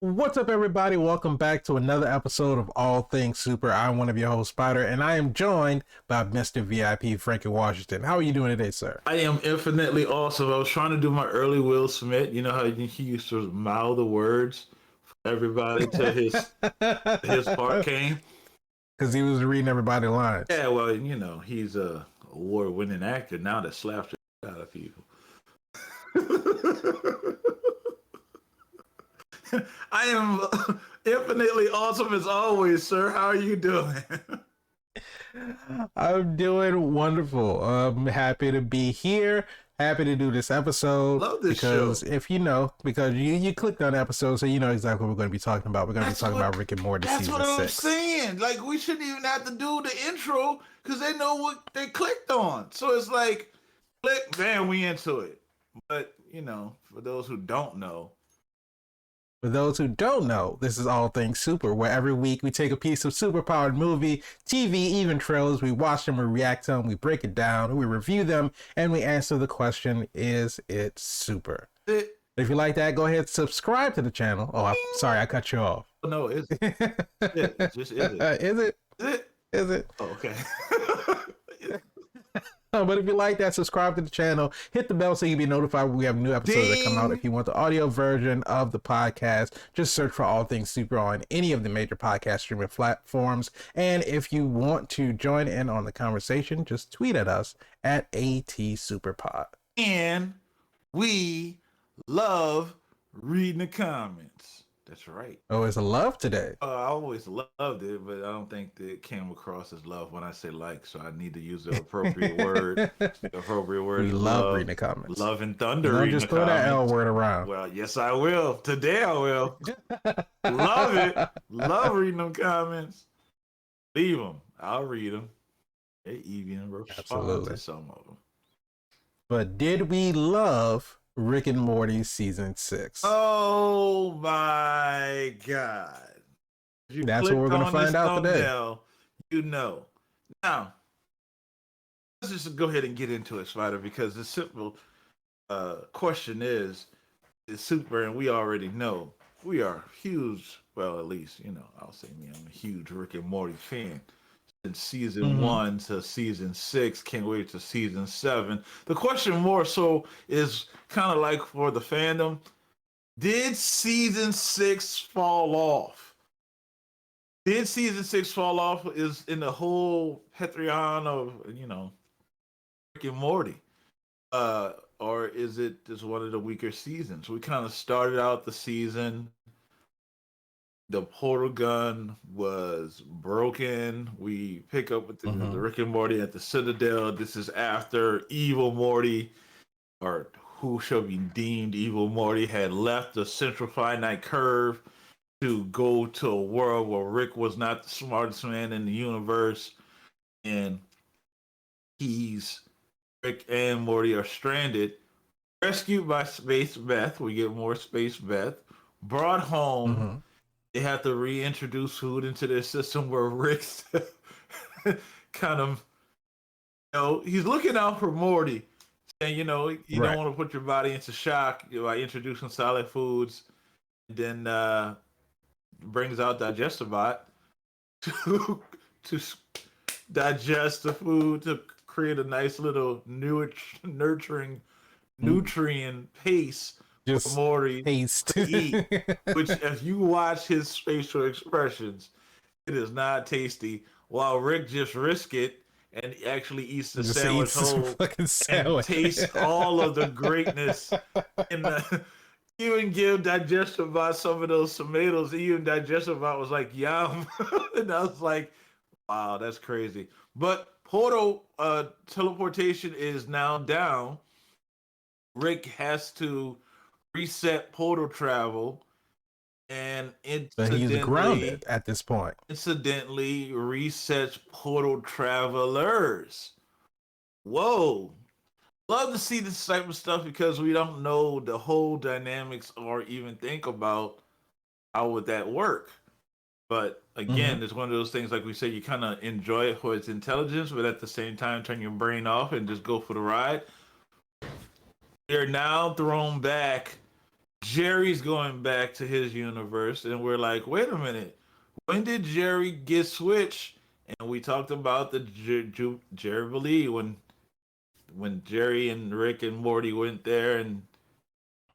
What's up, everybody? Welcome back to another episode of All Things Super. I'm one of your hosts, Spider, and I am joined by Mr. VIP Frankie Washington. How are you doing today, sir? I am infinitely awesome. I was trying to do my early Will Smith. You know how he used to mouth the words for everybody till his part came. Because he was reading everybody's lines. Yeah, well, he's a award-winning actor now that slaps the out of people. I am infinitely awesome as always, sir. How are you doing? I'm doing wonderful. I'm happy to be here. Happy to do this episode Love this because show. if you know, because you clicked on the episode, so you know exactly what we're going to be talking about. We're going to be That's talking what about Rick and Morty that's what season I'm six. saying. Like we shouldn't even have to do the intro because they know what they clicked on. So it's like click, bam, we into it. But for those who don't know, For those who don't know, this is All Things Super, where every week we take a piece of superpowered movie, TV, even trailers, we watch them, we react to them, we break it down, we review them, and we answer the question, is it super? it, If you like that, go ahead and subscribe to the channel. Oh, sorry, I cut you off. no, it's it. It's just is it? Is it? Is it? Is it? Oh, okay. But if you like that, subscribe to the channel, hit the bell so you can be notified when we have new episodes that come out. Ding. If you want the audio version of the podcast, just search for All Things Super on any of the major podcast streaming platforms. And if you want to join in on the conversation, just tweet at us at ATSuperPod. And we love reading the comments. That's right. Oh, it's a love today. I always loved it, but I don't think that it came across as love when I say like. So I need to use the appropriate word. The appropriate word We is love love. reading the comments. Love and thunder. Don't Reading just the throw that L comments. word around. Well, yes, I will. Today I will. Love it. Love reading them comments. Leave them. I'll read them. They even respond Absolutely. to some of them. But did we love Rick and Morty season 6? Oh my God. If you That's what we're clicked going to on find this out today. thumbnail, you know. Now, let's just go ahead and get into it, Spider, because the simple question is super, and we already know we are huge. Well, at least I'll say me. I'm a huge Rick and Morty fan. Since season one to season 6, can't wait to season 7. The question more so is kind of like for the fandom: did season 6 fall off? Did season 6 fall off? Is in the whole pantheon of Rick and Morty, or is it just one of the weaker seasons? We kind of started out the season. The portal gun was broken. We pick up with the Rick and Morty at the Citadel. This is after Evil Morty, or who shall be deemed Evil Morty, had left the Central Finite Curve to go to a world where Rick was not the smartest man in the universe, and he's Rick and Morty are stranded, rescued by Space Beth. We get more Space Beth, brought home. They have to reintroduce food into their system where Rick's kind of, he's looking out for Morty, saying, you don't want to put your body into shock by introducing solid foods. And then brings out Digestabot to digest the food to create a nice little nurturing nutrient paste Just for Morty taste. to eat. Which, if you watch his facial expressions, it is not tasty. While Rick just risk it and actually eats the Just sandwich eats whole fucking and sandwich. tastes all of the greatness in the. Even give Digestabot some of those tomatoes. Even Digestabot was like, yum. And I was like, wow, that's crazy. But portal teleportation is now down. Rick has to reset portal travel and But he's grounded at this point. incidentally resets portal travelers. Whoa. Love to see this type of stuff because we don't know the whole dynamics or even think about how would that work. But again, it's one of those things, like we said, you kind of enjoy it for its intelligence, but at the same time turn your brain off and just go for the ride. They're now thrown back Jerry's going back to his universe, and we're like, wait a minute, when did Jerry get switched? And we talked about the Jubilee when Jerry and Rick and Morty went there, and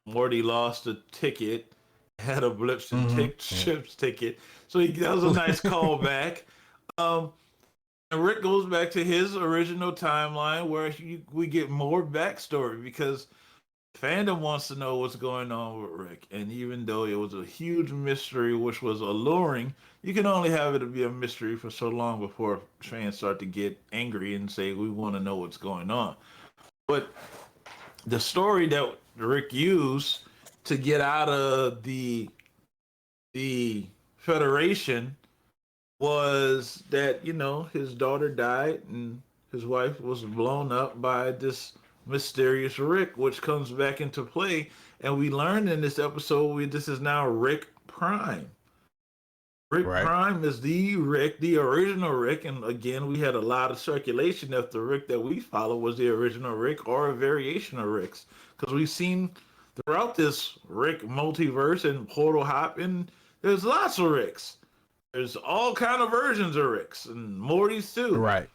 Morty lost a ticket, had a blips and Mm-hmm. Yeah. chips ticket, so that was a nice callback. Um, and Rick goes back to his original timeline where we get more backstory because fandom wants to know what's going on with Rick. And even though it was a huge mystery, which was alluring, you can only have it to be a mystery for so long before fans start to get angry and say, we want to know what's going on. But the story that Rick used to get out of the Federation was that, his daughter died and his wife was blown up by this mysterious Rick, which comes back into play. And we learned in this episode, this is now Rick Prime. Rick Right. Prime is the Rick, the original Rick. And again, we had a lot of circulation if the Rick that we follow was the original Rick or a variation of Rick's. Because we've seen throughout this Rick multiverse and portal hop, and there's lots of Ricks. There's all kind of versions of Ricks and Mortys too. Right.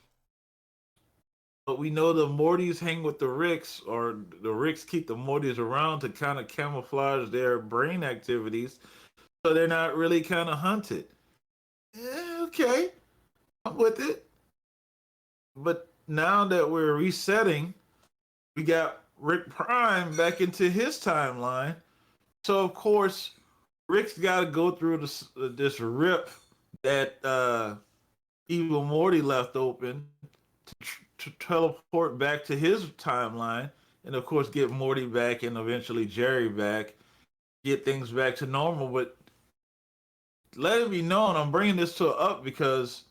But we know the Mortys hang with the Ricks, or the Ricks keep the Mortys around to kind of camouflage their brain activities, so they're not really kind of hunted. Yeah, okay, I'm with it. But now that we're resetting, we got Rick Prime back into his timeline. So of course, Rick's got to go through this rip that Evil Morty left open to teleport back to his timeline, and of course get Morty back and eventually Jerry back, get things back to normal. But let it be known, I'm bringing this to up because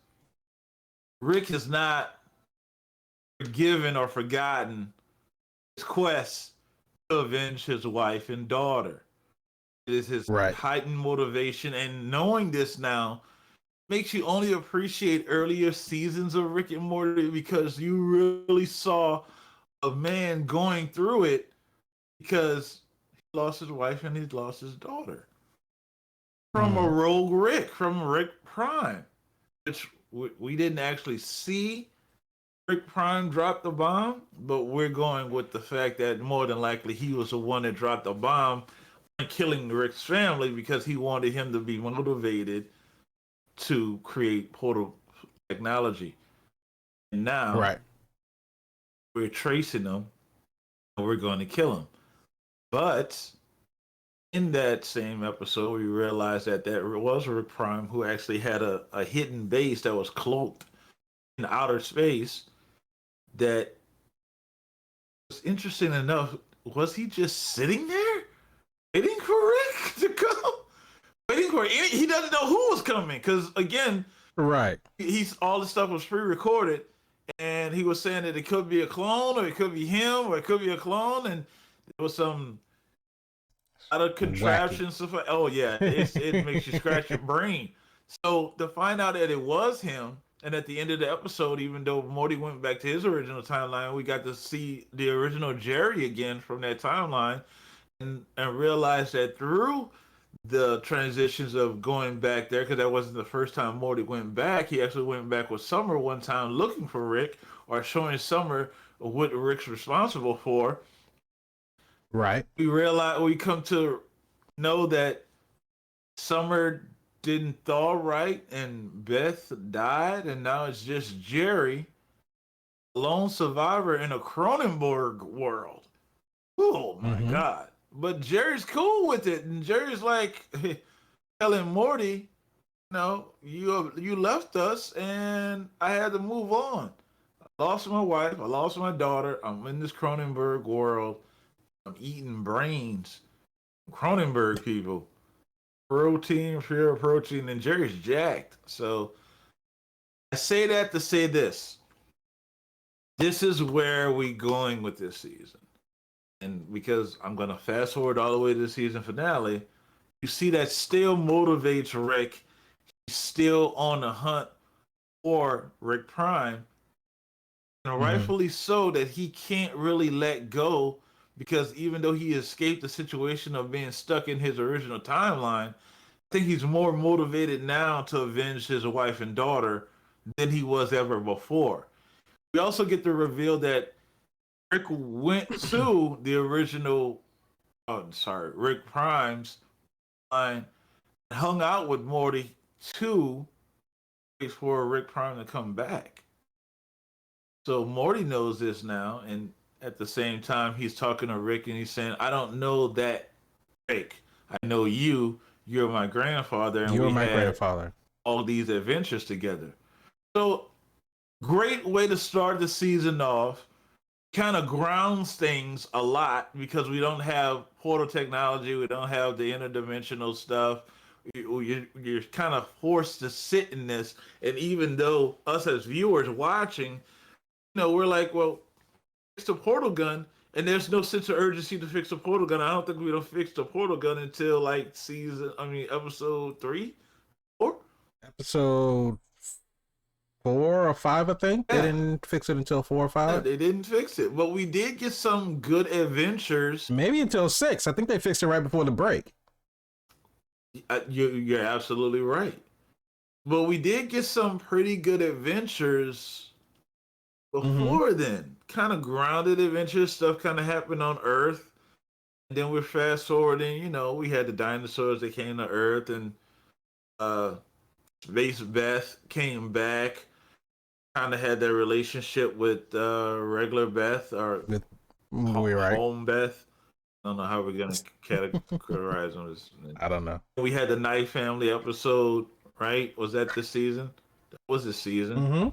Rick has not forgiven or forgotten his quest to avenge his wife and daughter. It is his Right. heightened motivation, and knowing this now makes you only appreciate earlier seasons of Rick and Morty because you really saw a man going through it because he lost his wife and he lost his daughter from a Mm-hmm. rogue Rick, from Rick Prime, which we didn't actually see Rick Prime drop the bomb, but we're going with the fact that more than likely he was the one that dropped the bomb and killing Rick's family because he wanted him to be motivated to create portal technology. And now Right. we're tracing him and we're going to kill him. But in that same episode, we realized that was Rick Prime who actually had a hidden base that was cloaked in outer space. That was interesting enough. Was he just sitting there waiting for Rick to come? Waiting for he doesn't know who was coming because again, Right. he's all the stuff was pre-recorded, and he was saying that it could be a clone, or it could be him, or it could be a clone, and there was some other Wacky. contraptions. Stuff like, oh yeah, it makes you scratch your brain. So to find out that it was him, and at the end of the episode, even though Morty went back to his original timeline, we got to see the original Jerry again from that timeline, and realize that through the transitions of going back there, because that wasn't the first time Morty went back. He actually went back with Summer one time looking for Rick or showing Summer what Rick's responsible for. Right. We come to know that Summer didn't thaw right and Beth died, and now it's just Jerry, lone survivor in a Cronenberg world. Oh my Mm-hmm. God. But Jerry's cool with it, and Jerry's like telling Morty, no, you left us, and I had to move on. I lost my wife. I lost my daughter. I'm in this Cronenberg world. I'm eating brains. Cronenberg people, protein, pure protein, and Jerry's jacked. So I say that to say this. This is where we going with this season, and because I'm gonna fast forward all the way to the season finale, you see that still motivates Rick. He's still on the hunt for Rick Prime, and Mm-hmm. rightfully so, that he can't really let go because even though he escaped the situation of being stuck in his original timeline, I think he's more motivated now to avenge his wife and daughter than he was ever before. We also get the reveal that Rick went to the original, Rick Prime's line, hung out with Morty to wait for Rick Prime to come back. So Morty knows this now, and at the same time, he's talking to Rick and he's saying, I don't know that Rick. I know you. You're my grandfather, and You're we my had grandfather. all these adventures together. So, great way to start the season off. Kind of grounds things a lot because we don't have portal technology, we don't have the interdimensional stuff. You're kind of forced to sit in this, and even though us as viewers watching, we're like, well, fix the portal gun, and there's no sense of urgency to fix the portal gun. I don't think we don't fix the portal gun until like episode 3, 4. Episode 4 or 5, I think. They Yeah, didn't fix it until 4 or 5. they didn't fix it, but we did get some good adventures. Maybe until 6. I think they fixed it right before the break. You're absolutely right. But we did get some pretty good adventures before then. Kind of grounded adventures, stuff kind of happened on Earth. And then we're fast forwarding, we had the dinosaurs that came to Earth, and Space Beth came back. Kind of had that relationship with regular Beth, or With right. home Beth. I don't know how we're going to categorize them. I don't know. We had the Night Family episode, right? Was that the season? That was the season. Mm-hmm.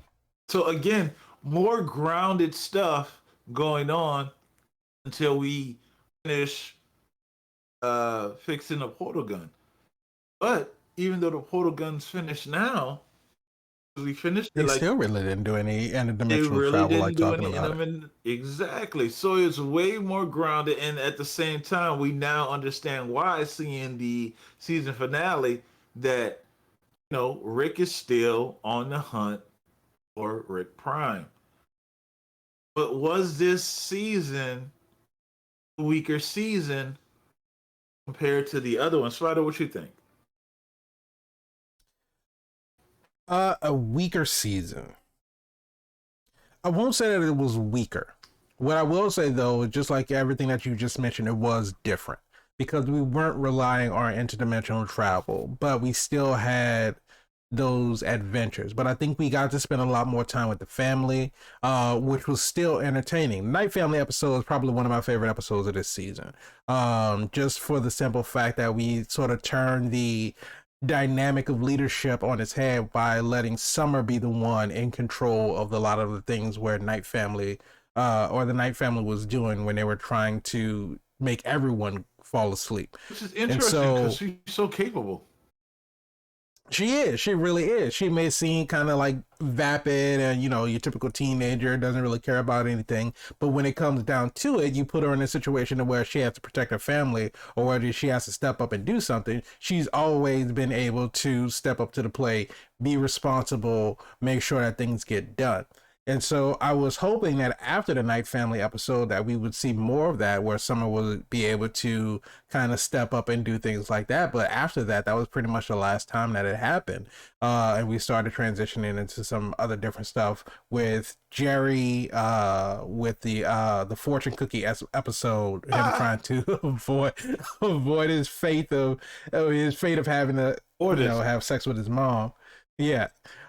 So again, more grounded stuff going on until we finish fixing the portal gun. But even though the portal gun's finished now, we finished it. They still really didn't do any interdimensional travel like talking about it. Exactly. So it's way more grounded, and at the same time, we now understand why, seeing the season finale, that Rick is still on the hunt for Rick Prime. But was this season a weaker season compared to the other one? Spider, what you think? A weaker season. I won't say that it was weaker. What I will say, though, just like everything that you just mentioned, it was different because we weren't relying on interdimensional travel, but we still had those adventures. But I think we got to spend a lot more time with the family, which was still entertaining. Night Family episode is probably one of my favorite episodes of this season, just for the simple fact that we sort of turned the dynamic of leadership on its head by letting Summer be the one in control of a lot of the things where the Night Family was doing when they were trying to make everyone fall asleep. Which is interesting because she's so capable. She really is. She may seem kind of like vapid and, your typical teenager, doesn't really care about anything. But when it comes down to it, you put her in a situation where she has to protect her family or whether she has to step up and do something. She's always been able to step up to the plate, be responsible, make sure that things get done. And so I was hoping that after the Night Family episode that we would see more of that, where Summer would be able to kind of step up and do things like that. But after that, that was pretty much the last time that it happened. And we started transitioning into some other different stuff with Jerry, with the fortune cookie episode, him trying to avoid his fate of having to have sex with his mom. Yeah.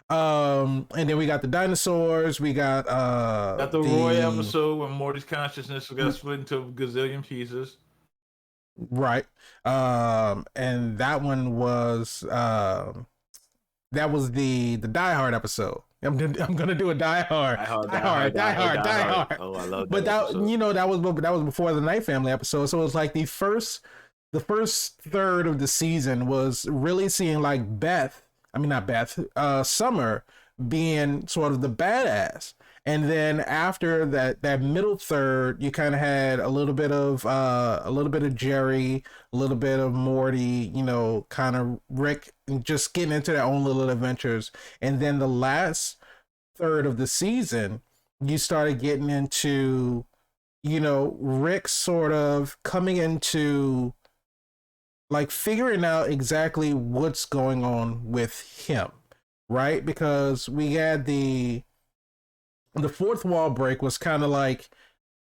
And then we got the dinosaurs. We got the Roy episode where Morty's consciousness got split into a gazillion pieces. Right. And that one was the Die Hard episode. I'm gonna do a Die Hard. Die Hard. Oh, I love that. But that episode. that was before the Night Family episode. So it was like the first third of the season was really seeing like Summer being sort of the badass. And then after that middle third, you kind of had a little bit of Jerry, a little bit of Morty, kind of Rick, just getting into their own little adventures. And then the last third of the season, you started getting into Rick sort of coming into like figuring out exactly what's going on with him, right? Because we had the fourth wall break was kind of like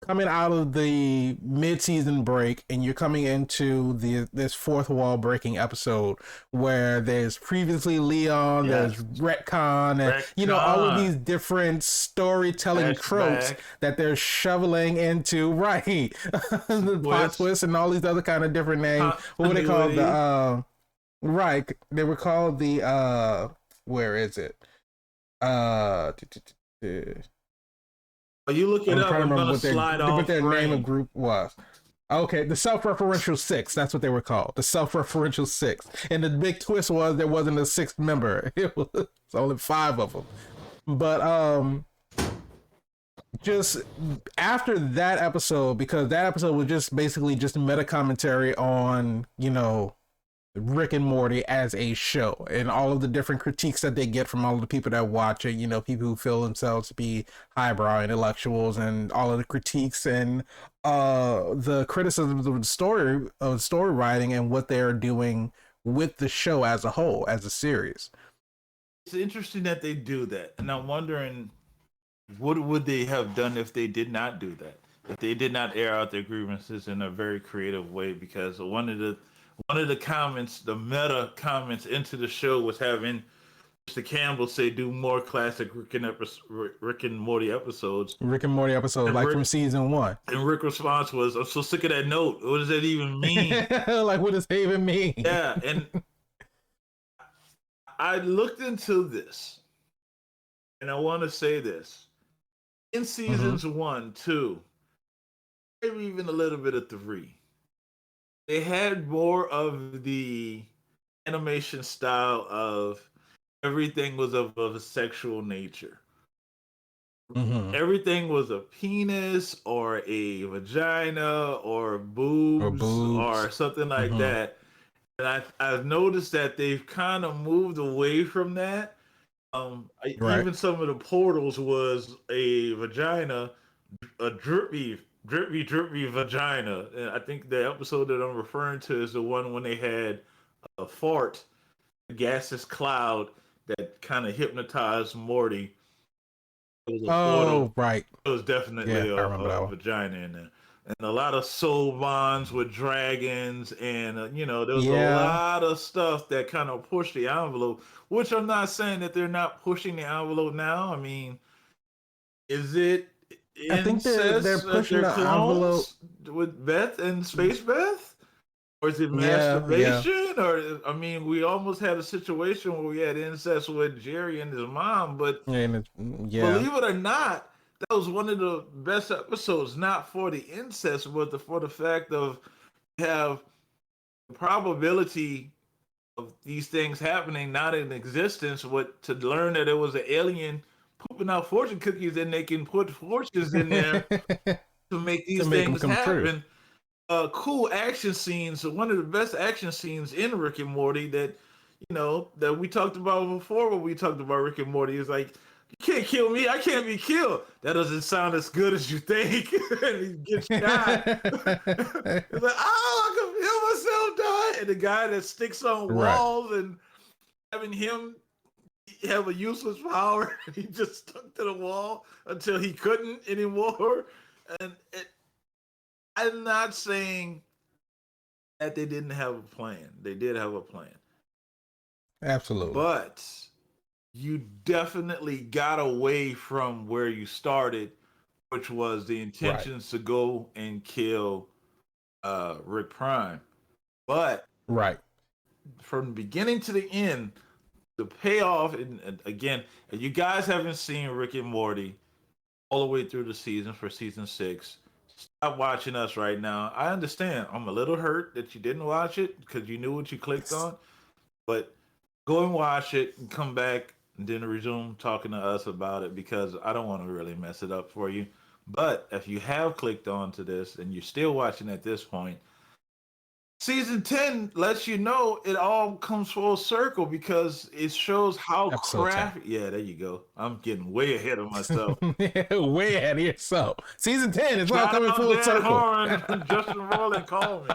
coming out of the mid-season break and you're coming into this fourth wall breaking episode where there's previously Leon, there's Yes. retcon, and all of these Retcon. different storytelling tropes Flashback. that they're shoveling into right the plot Twist. twist and all these other kind of different names. What were they called? Continuity. Right, they were called the where is it? Oh, you look it I'm up. trying to I'm remember gonna slide off what their name of frame. group was. Okay, the self-referential six. That's what they were called. The self-referential six. And the big twist was there wasn't a sixth member. It was only five of them. But just after that episode, because that episode was just basically just a meta commentary on Rick and Morty as a show and all of the different critiques that they get from all of the people that watch it, people who feel themselves to be highbrow intellectuals and all of the critiques and the criticisms of story writing and what they are doing with the show as a whole, as a series. It's interesting that they do that. And I'm wondering what would they have done if they did not do that? If they did not air out their grievances in a very creative way, because one of the comments, the meta comments into the show was having Mr. Campbell say do more classic Rick and Morty episodes. Rick and Morty episode, And like Rick, from season one. and Rick's response was, "I'm so sick of that note. What does that even mean?" Like, what does it even mean? Yeah, and I looked into this, and I want to say this: in seasons 1, 2, maybe even a little bit of 3, they had more of the animation style of everything was of a sexual nature. Everything was a penis or a vagina or boobs or something like that. And I've noticed that they've kind of moved away from that. Right. Even some of the portals was a vagina, a drippy vagina. And I think the episode that I'm referring to is the one when they had a fart, a gaseous cloud that kind of hypnotized Morty. It was a portal. Right. It was definitely I remember that a one. vagina in there. And a lot of soul bonds with dragons, and there was a lot of stuff that kind of pushed the envelope. Which I'm not saying that they're not pushing the envelope now. I mean, is it I think they're incest that pushing they're the envelope clones with Beth and Space Beth? Or is it Yeah. masturbation? Or I mean, we almost had a situation where we had incest with Jerry and his mom, but Yeah. believe it or not, that was one of the best episodes, not for the incest, but for the fact of have the probability of these things happening not in existence, but to learn that it was an alien pooping out fortune cookies and they can put fortunes in there to make these make them things come true. happen. Cool action scenes. One of the best action scenes in Rick and Morty that that we talked about before when we talked about Rick and Morty is like, you can't kill me, I can't be killed. That doesn't sound as good as you think. And he gets shot. He's like, oh, I can feel myself die. And the guy that sticks on walls and having him have a useless power, he just stuck to the wall until he couldn't anymore. And I'm not saying that they didn't have a plan. They did have a plan. Absolutely. But you definitely got away from where you started, which was the intentions to go and kill Rick Prime. But from the beginning to the end, the payoff, and again, if you guys haven't seen Rick and Morty all the way through the season for season 6, stop watching us right now. I understand. I'm a little hurt that you didn't watch it because you knew what you clicked on. But go and watch it and come back and then resume talking to us about it, because I don't want to really mess it up for you. But if you have clicked on to this and you're still watching at this point, Season 10 lets you know it all comes full circle because it shows how Episode 10. crafty. Yeah, there you go. I'm getting way ahead of myself. Way ahead of yourself. Season 10 is all Shout coming out full Dan circle. Horn, Justin Roiland, call me.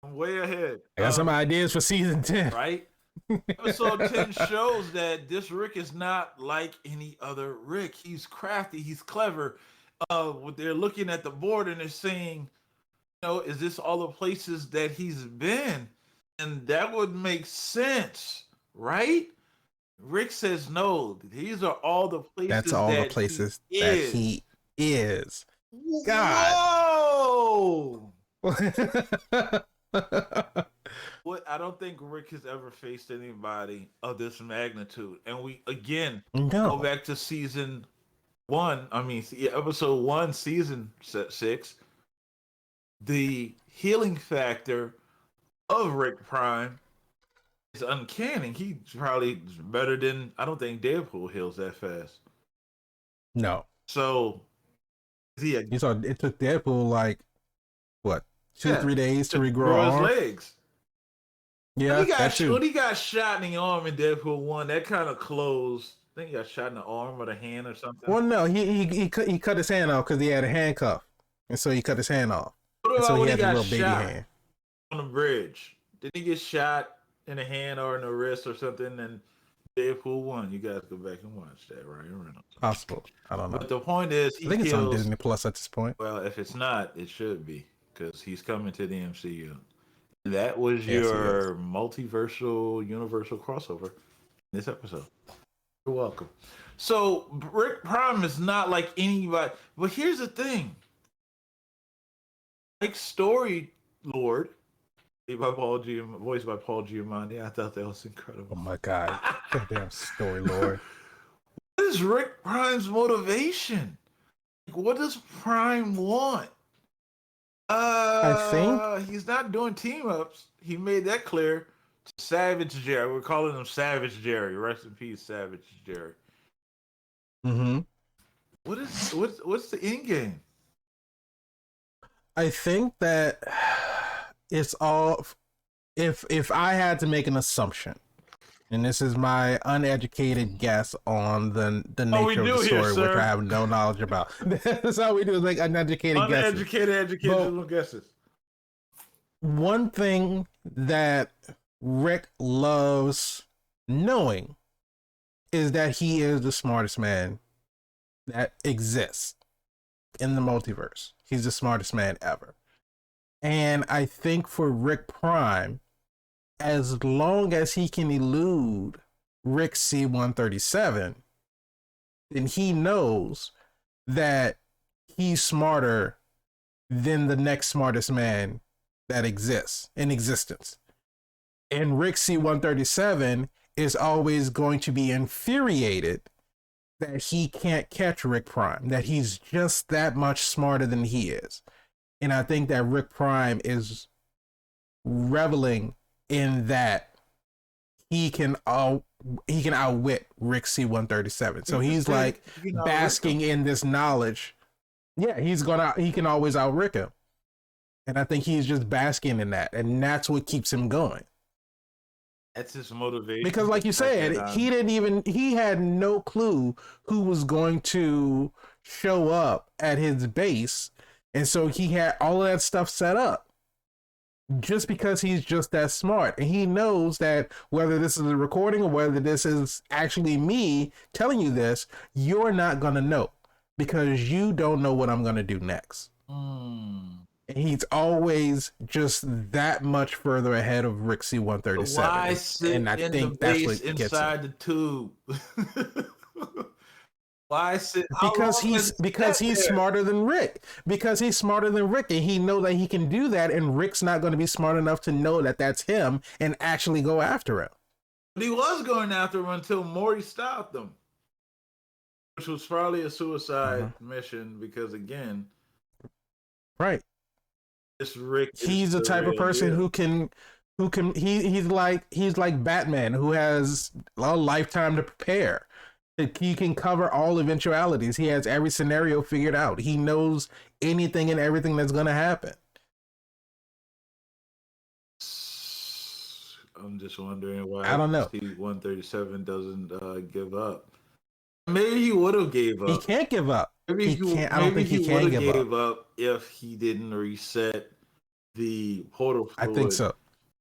I'm way ahead. I got some ideas for season 10. Right? Episode 10 shows that this Rick is not like any other Rick. He's crafty, he's clever. They're looking at the board and they're saying, is this all the places that he's been? And that would make sense, right? Rick says no. These are all the places. That's all the places that he is. God. Whoa! What? I don't think Rick has ever faced anybody of this magnitude. And we again go back to season 1. I mean, episode 1, season 6. The healing factor of Rick Prime is uncanny. He's probably better than, I don't think Deadpool heals that fast. No. So, you saw it took Deadpool like what, 2-3 days to regrow his legs. Yeah, when he got shot in the arm in Deadpool 1, that kind of closed. I think he got shot in the arm or the hand or something. Well, no, he cut his hand off because he had a handcuff, and so he cut his hand off. What about so when he had got a little baby shot hand on the bridge? Did he get shot in the hand or in the wrist or something? And Deadpool 1, you guys go back and watch that, right? Possible. I don't know. But the point is, I think it's on Disney Plus at this point. Well, if it's not, it should be because he's coming to the MCU. That was your multiversal, universal crossover in this episode. You're welcome. So Rick Prime is not like anybody, but here's the thing. Like Story Lord, voiced by Paul Giamatti. I thought that was incredible. Oh my God. Damn Story Lord. What is Rick Prime's motivation? What does Prime want? I think he's not doing team ups. He made that clear to Savage Jerry. We're calling him Savage Jerry. Rest in peace, Savage Jerry. Mm-hmm. What's the end game? I think that it's all, if I had to make an assumption, and this is my uneducated guess on the nature of the story, which I have no knowledge about. That's all we do is make uneducated guesses. One thing that Rick loves knowing is that he is the smartest man that exists in the multiverse. He's the smartest man ever. And I think for Rick Prime, as long as he can elude Rick C-137, then he knows that he's smarter than the next smartest man that exists in existence. And Rick C-137 is always going to be infuriated that he can't catch Rick Prime, that he's just that much smarter than he is. And I think that Rick Prime is reveling in that he can outwit Rick C-137. So he's like basking in this knowledge. Yeah, he can always out-Rick him. And I think he's just basking in that. And that's what keeps him going. That's his motivation. Because like you said, he had no clue who was going to show up at his base. And so he had all of that stuff set up just because he's just that smart. And he knows that whether this is a recording or whether this is actually me telling you this, you're not going to know because you don't know what I'm going to do next. And he's always just that much further ahead of Rick C-137. Why sit and I in think the that's base what gets inside him. the tube? Why sit? Because he's smarter than Rick. Because he's smarter than Rick, and he knows that he can do that. And Rick's not going to be smart enough to know that that's him and actually go after him. But he was going after him until Morty stopped him, which was probably a suicide mission. Because again, right, this Rick. He's the type of person who can. He's like Batman, who has a lifetime to prepare. He can cover all eventualities. He has every scenario figured out. He knows anything and everything that's going to happen. I'm just wondering I why don't know. C-137 doesn't give up. Maybe he would have gave He up. can't give up. Maybe He he can't. I don't maybe think he he would can have give up. gave up if he didn't reset the portal I think fluid so.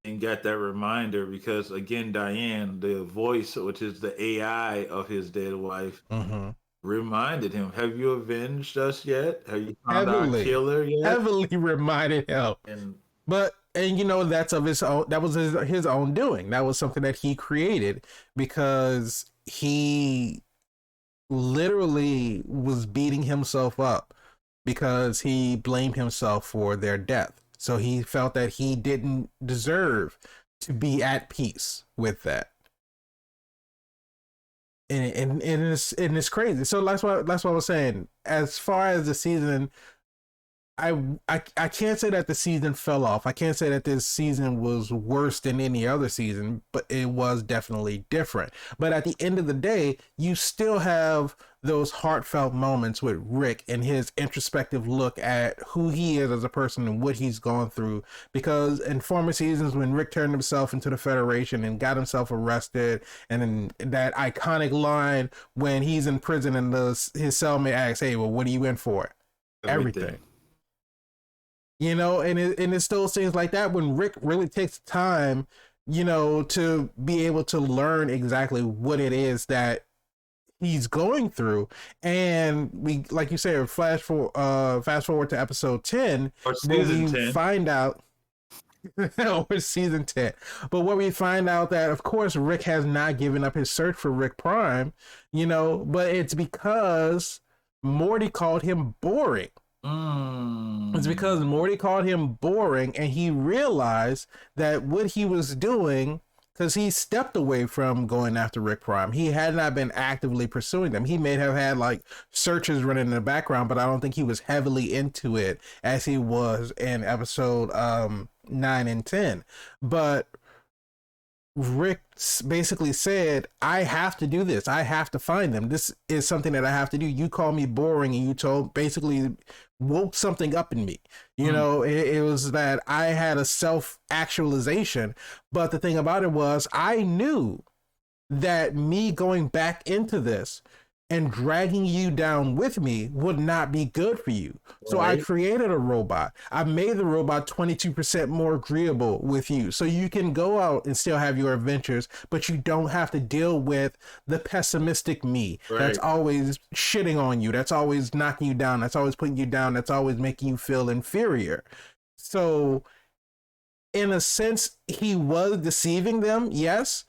and got that reminder. Because again, Diane, the voice, which is the AI of his dead wife, Hmm. reminded him, "Have you avenged us yet? Have you found our Heavily, killer yet?" heavily reminded him. And But and that's of his own. That was his own doing. That was something that he created because he literally was beating himself up because he blamed himself for their death. So he felt that he didn't deserve to be at peace with that. And it's crazy. So that's what I was saying. As far as the season, I can't say that the season fell off. I can't say that this season was worse than any other season, but it was definitely different. But at the end of the day, you still have those heartfelt moments with Rick and his introspective look at who he is as a person and what he's gone through. Because in former seasons, when Rick turned himself into the Federation and got himself arrested, and then that iconic line when he's in prison and his cellmate asks, "Hey, well, what are you in for?" everything. Everything. And it's those things like that when Rick really takes time, to be able to learn exactly what it is that he's going through. And we, like you said, fast forward to episode 10, Or where season we 10. find out or season 10, but where we find out that of course Rick has not given up his search for Rick Prime, but it's because Morty called him boring. It's because Morty called him boring, and he realized that what he was doing, because he stepped away from going after Rick Prime. He had not been actively pursuing them. He may have had like searches running in the background, but I don't think he was heavily into it as he was in episode 9 and 10. But Rick basically said, I have to do this. I have to find them. This is something that I have to do. You call me boring, and you basically woke something up in me. It was that I had a self-actualization. But the thing about it was, I knew that me going back into this and dragging you down with me would not be good for you. So I created a robot. I made the robot 22% more agreeable with you. So you can go out and still have your adventures, but you don't have to deal with the pessimistic me that's always shitting on you, that's always knocking you down, that's always putting you down, that's always making you feel inferior. So in a sense, he was deceiving them, yes,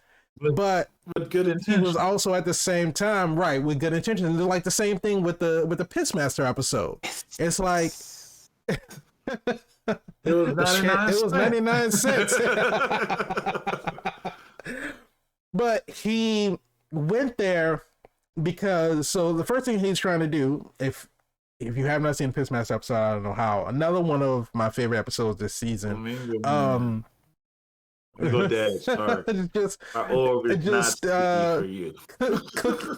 but with good intentions. He was also at the same time right with good intentions. Like the same thing with the Pissmaster episode. It's like it was 99 cents. But he went there because, so the first thing he's trying to do, if you have not seen Pissmaster episode, I don't know how. Another one of my favorite episodes this season. Go Dad, sorry. For you.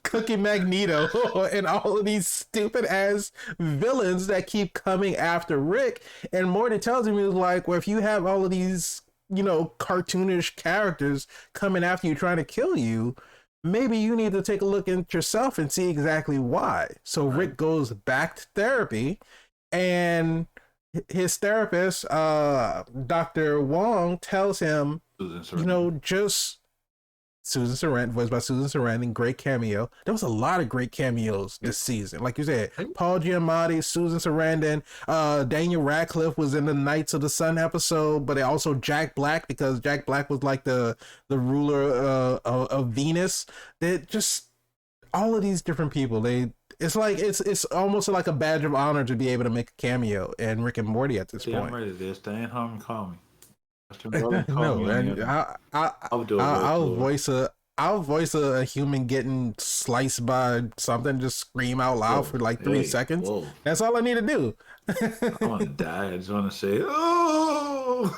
Cookie Magneto and all of these stupid ass villains that keep coming after Rick. And Morty tells him, he was like, well, if you have all of these, cartoonish characters coming after you trying to kill you, maybe you need to take a look at yourself and see exactly why. So Rick goes back to therapy, and his therapist, Dr. Wong, tells him, just Susan Sarandon, voiced by Susan Sarandon, great cameo. There was a lot of great cameos this season. Like you said, Paul Giamatti, Susan Sarandon, Daniel Radcliffe was in the Knights of the Sun episode, but also Jack Black, because Jack Black was like the ruler of Venus. They just, all of these different people, it's almost like a badge of honor to be able to make a cameo in Rick and Morty at this point. I'm ready to stay at home and call me. No, and I'll voice a human getting sliced by something, just scream out loud for like 3 seconds. Whoa. That's all I need to do. I want to die. I just want to say, oh.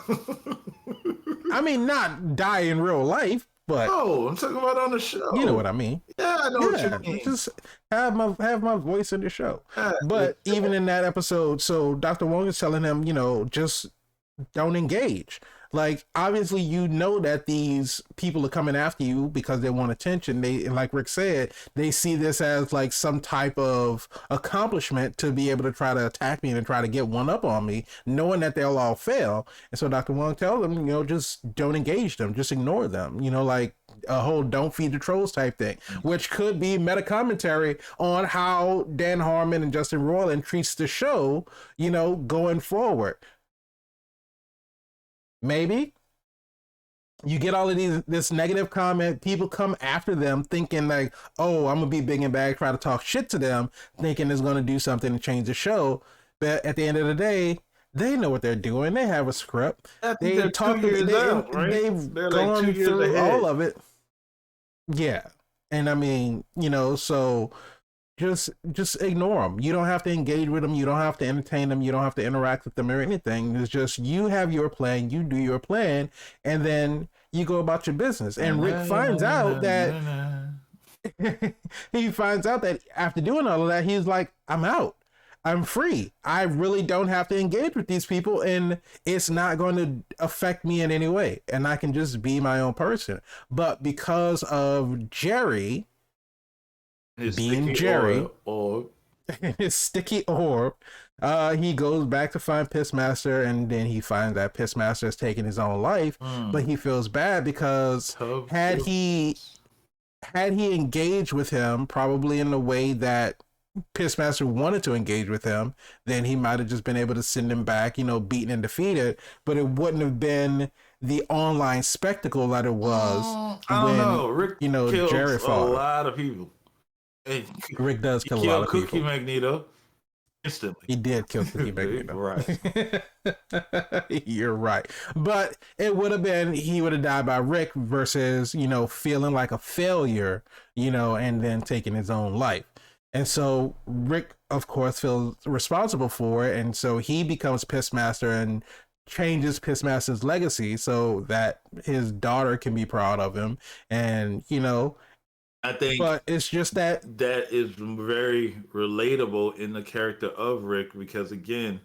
I mean, not die in real life, but I'm talking about on the show. You know what I mean? Yeah, I know what you mean. Just have my voice in the show. But even in that episode, so Dr. Wong is telling him, just don't engage. Like, obviously, you know that these people are coming after you because they want attention. They, like Rick said, they see this as like some type of accomplishment to be able to try to attack me and try to get one up on me, knowing that they'll all fail. And so Dr. Wong tells them, just don't engage them, just ignore them. Like a whole "don't feed the trolls" type thing, which could be meta commentary on how Dan Harmon and Justin Roiland treats the show, going forward. Maybe you get all of this negative comment, people come after them thinking like, oh, I'm gonna be big and bad, try to talk shit to them, thinking it's gonna do something to change the show. But at the end of the day, they know what they're doing. They have a script. They talk. They've gone like through all of it. Yeah, and I mean, so just ignore them. You don't have to engage with them. You don't have to entertain them. You don't have to interact with them or anything. It's just you have your plan, you do your plan, and then you go about your business. And Rick finds out that he finds out that after doing all of that, he's like, I'm out. I'm free. I really don't have to engage with these people, and it's not going to affect me in any way. And I can just be my own person. But because of Jerry, being Jerry, his sticky orb, he goes back to find Pissmaster, and then he finds that Pissmaster has taken his own life. But he feels bad because had he engaged with him, probably in the way that Pissmaster wanted to engage with him, then he might have just been able to send him back, beaten and defeated. But it wouldn't have been the online spectacle that it was. I don't know. Rick kills Jerry fought. A lot of people. Rick does kill a lot of people. Cookie Magneto instantly. He did kill Cookie Magneto. Right. You're right. But it would have been, he would have died by Rick versus, feeling like a failure, and then taking his own life. And so Rick, of course, feels responsible for it. And so he becomes Pissmaster and changes Pissmaster's legacy so that his daughter can be proud of him. And, I think, but it's just that is very relatable in the character of Rick, because again,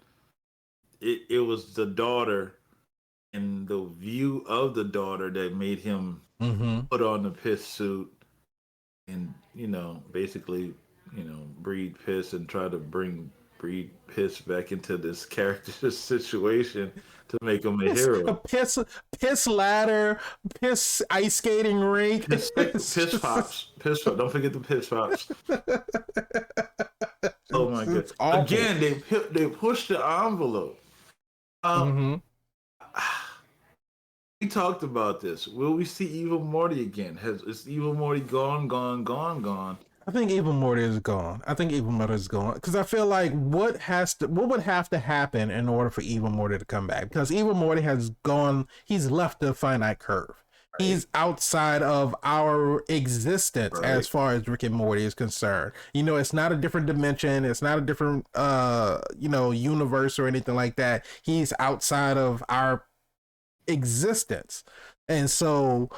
it was the daughter and the view of the daughter that made him put on the piss suit and, basically, breed piss and try to breed piss back into this character situation to make him a hero. A piss ladder, piss ice skating rink, piss pops. Don't forget the piss pops. Oh my god! Again, they pushed the envelope. We talked about this. Will we see Evil Morty again? Is Evil Morty gone? I think Evil Morty is gone. Because I feel like what would have to happen in order for Evil Morty to come back? Because Evil Morty has gone. He's left the finite curve. Right. He's outside of our existence as far as Rick and Morty is concerned. It's not a different dimension. It's not a different universe or anything like that. He's outside of our existence. And so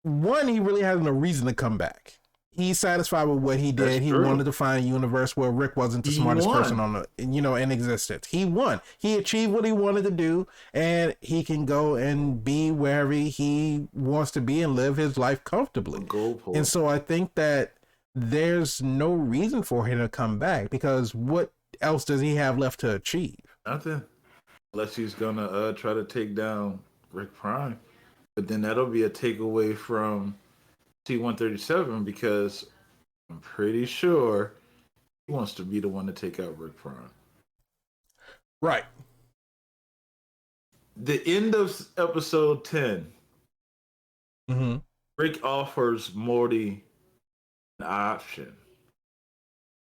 one, he really has no reason to come back. He's satisfied with what he did. That's true. Wanted to find a universe where Rick wasn't the smartest person in existence. He won. He achieved what he wanted to do, and he can go and be wherever he wants to be and live his life comfortably. And so I think that there's no reason for him to come back, because what else does he have left to achieve? Nothing. Unless he's gonna try to take down Rick Prime. But then that'll be a takeaway from T-137, because I'm pretty sure he wants to be the one to take out Rick Prime. Right. The end of episode 10, Rick offers Morty an option.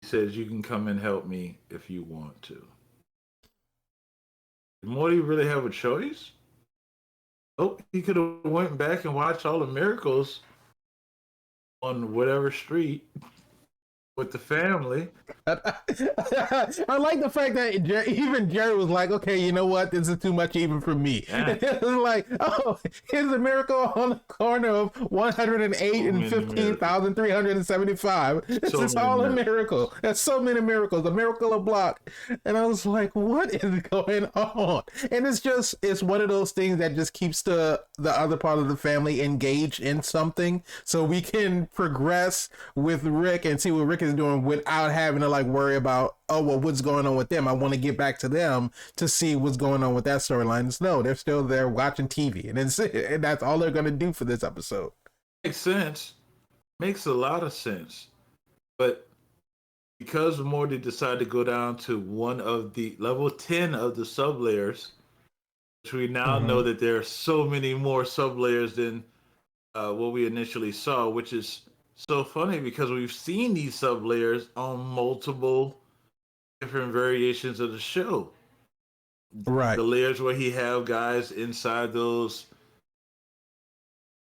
He says, you can come and help me if you want to. Did Morty really have a choice? Oh, he could have went back and watched all the miracles on whatever street with the family. I like the fact that even Jerry was like, okay, you know what? This is too much even for me. Yeah. It was like, oh, here's a miracle on the corner of 108 and 15,375. This So is many all a miracles. miracle. There's so many miracles. A miracle a block. And I was like, what is going on? And it's one of those things that just keeps the other part of the family engaged in something so we can progress with Rick and see what Rick is doing without having to like worry about, oh well, what's going on with them. I want to get back to them to see what's going on with that storyline. No, they're still there watching TV, and that's all they're gonna do for this episode. Makes sense. Makes a lot of sense. But because Morty decided to go down to one of the level 10 of the sub layers, which we now know that there are so many more sub layers than what we initially saw, which is so funny because we've seen these sub layers on multiple different variations of the show. Right. The layers where he have guys inside those,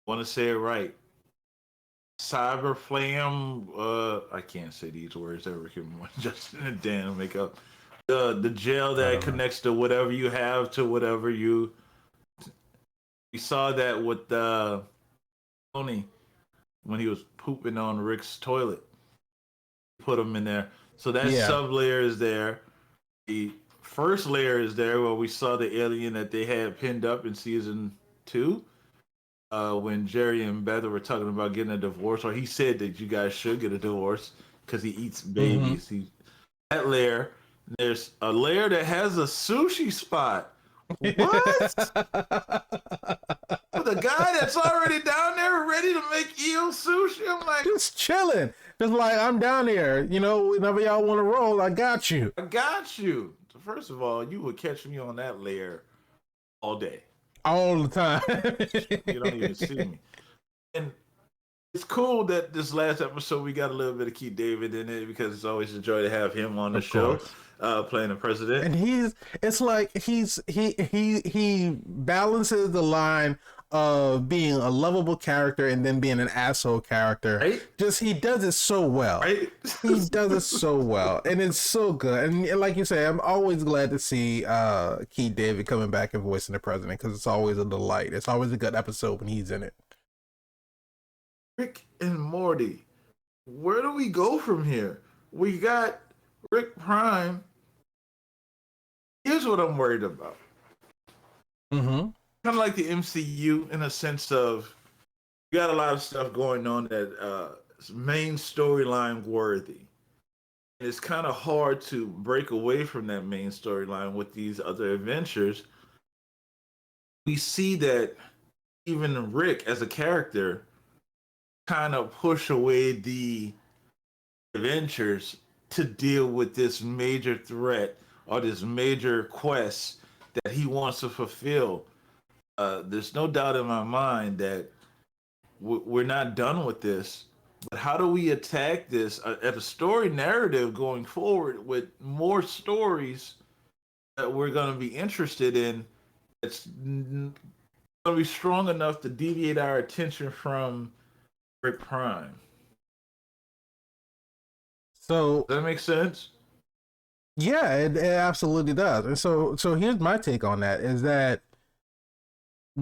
I want to say it right, cyber flam. I can't say these words ever. Justin and Dan make up the gel that connects to whatever you have to whatever you. We saw that with Tony when he was pooping on Rick's toilet. Put him in there. So that sub layer is there. The first layer is there where we saw the alien that they had pinned up in season 2. When Jerry and Beth were talking about getting a divorce, or he said that you guys should get a divorce because he eats babies. That layer. There's a layer that has a sushi spot. What? The guy that's already down there ready to make eel sushi. I'm like, just chilling. Just like, I'm down here. You know, whenever y'all want to roll, I got you. I got you. So first of all, you would catch me on that layer all day. All the time. You don't even see me. And it's cool that this last episode we got a little bit of Keith David in it because it's always a joy to have him on the show, playing the president. And he balances the line of being a lovable character and then being an asshole character. Right? Just he does it so well. Right? He does it so well, and it's so good. And like you say, I'm always glad to see Keith David coming back and voicing the president because it's always a delight. It's always a good episode when he's in it. Rick and Morty. Where do we go from here? We got Rick Prime. Here's what I'm worried about. Kind of like the MCU in a sense of you got a lot of stuff going on that is main storyline worthy. And it's kind of hard to break away from that main storyline with these other adventures. We see that even Rick as a character kind of push away the adventures to deal with this major threat or this major quest that he wants to fulfill. There's no doubt in my mind that we're not done with this. But how do we attack this at a story narrative going forward with more stories that we're going to be interested in that's going to be strong enough to deviate our attention from Rick Prime? So Does that make sense? Yeah, it absolutely does. And so here's my take on that is that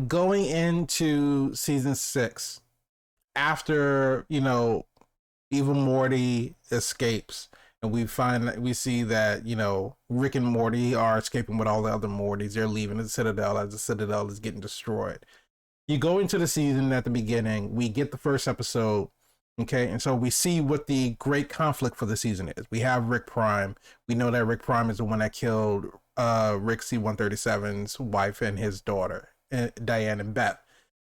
going into season 6, after, even Morty escapes and we see that, Rick and Morty are escaping with all the other Mortys. They're leaving the Citadel as the Citadel is getting destroyed. You go into the season at the beginning, we get the first episode. Okay, and so we see what the great conflict for the season is. We have Rick Prime. We know that Rick Prime is the one that killed Rick C-137's wife and his daughter, Diane and Beth.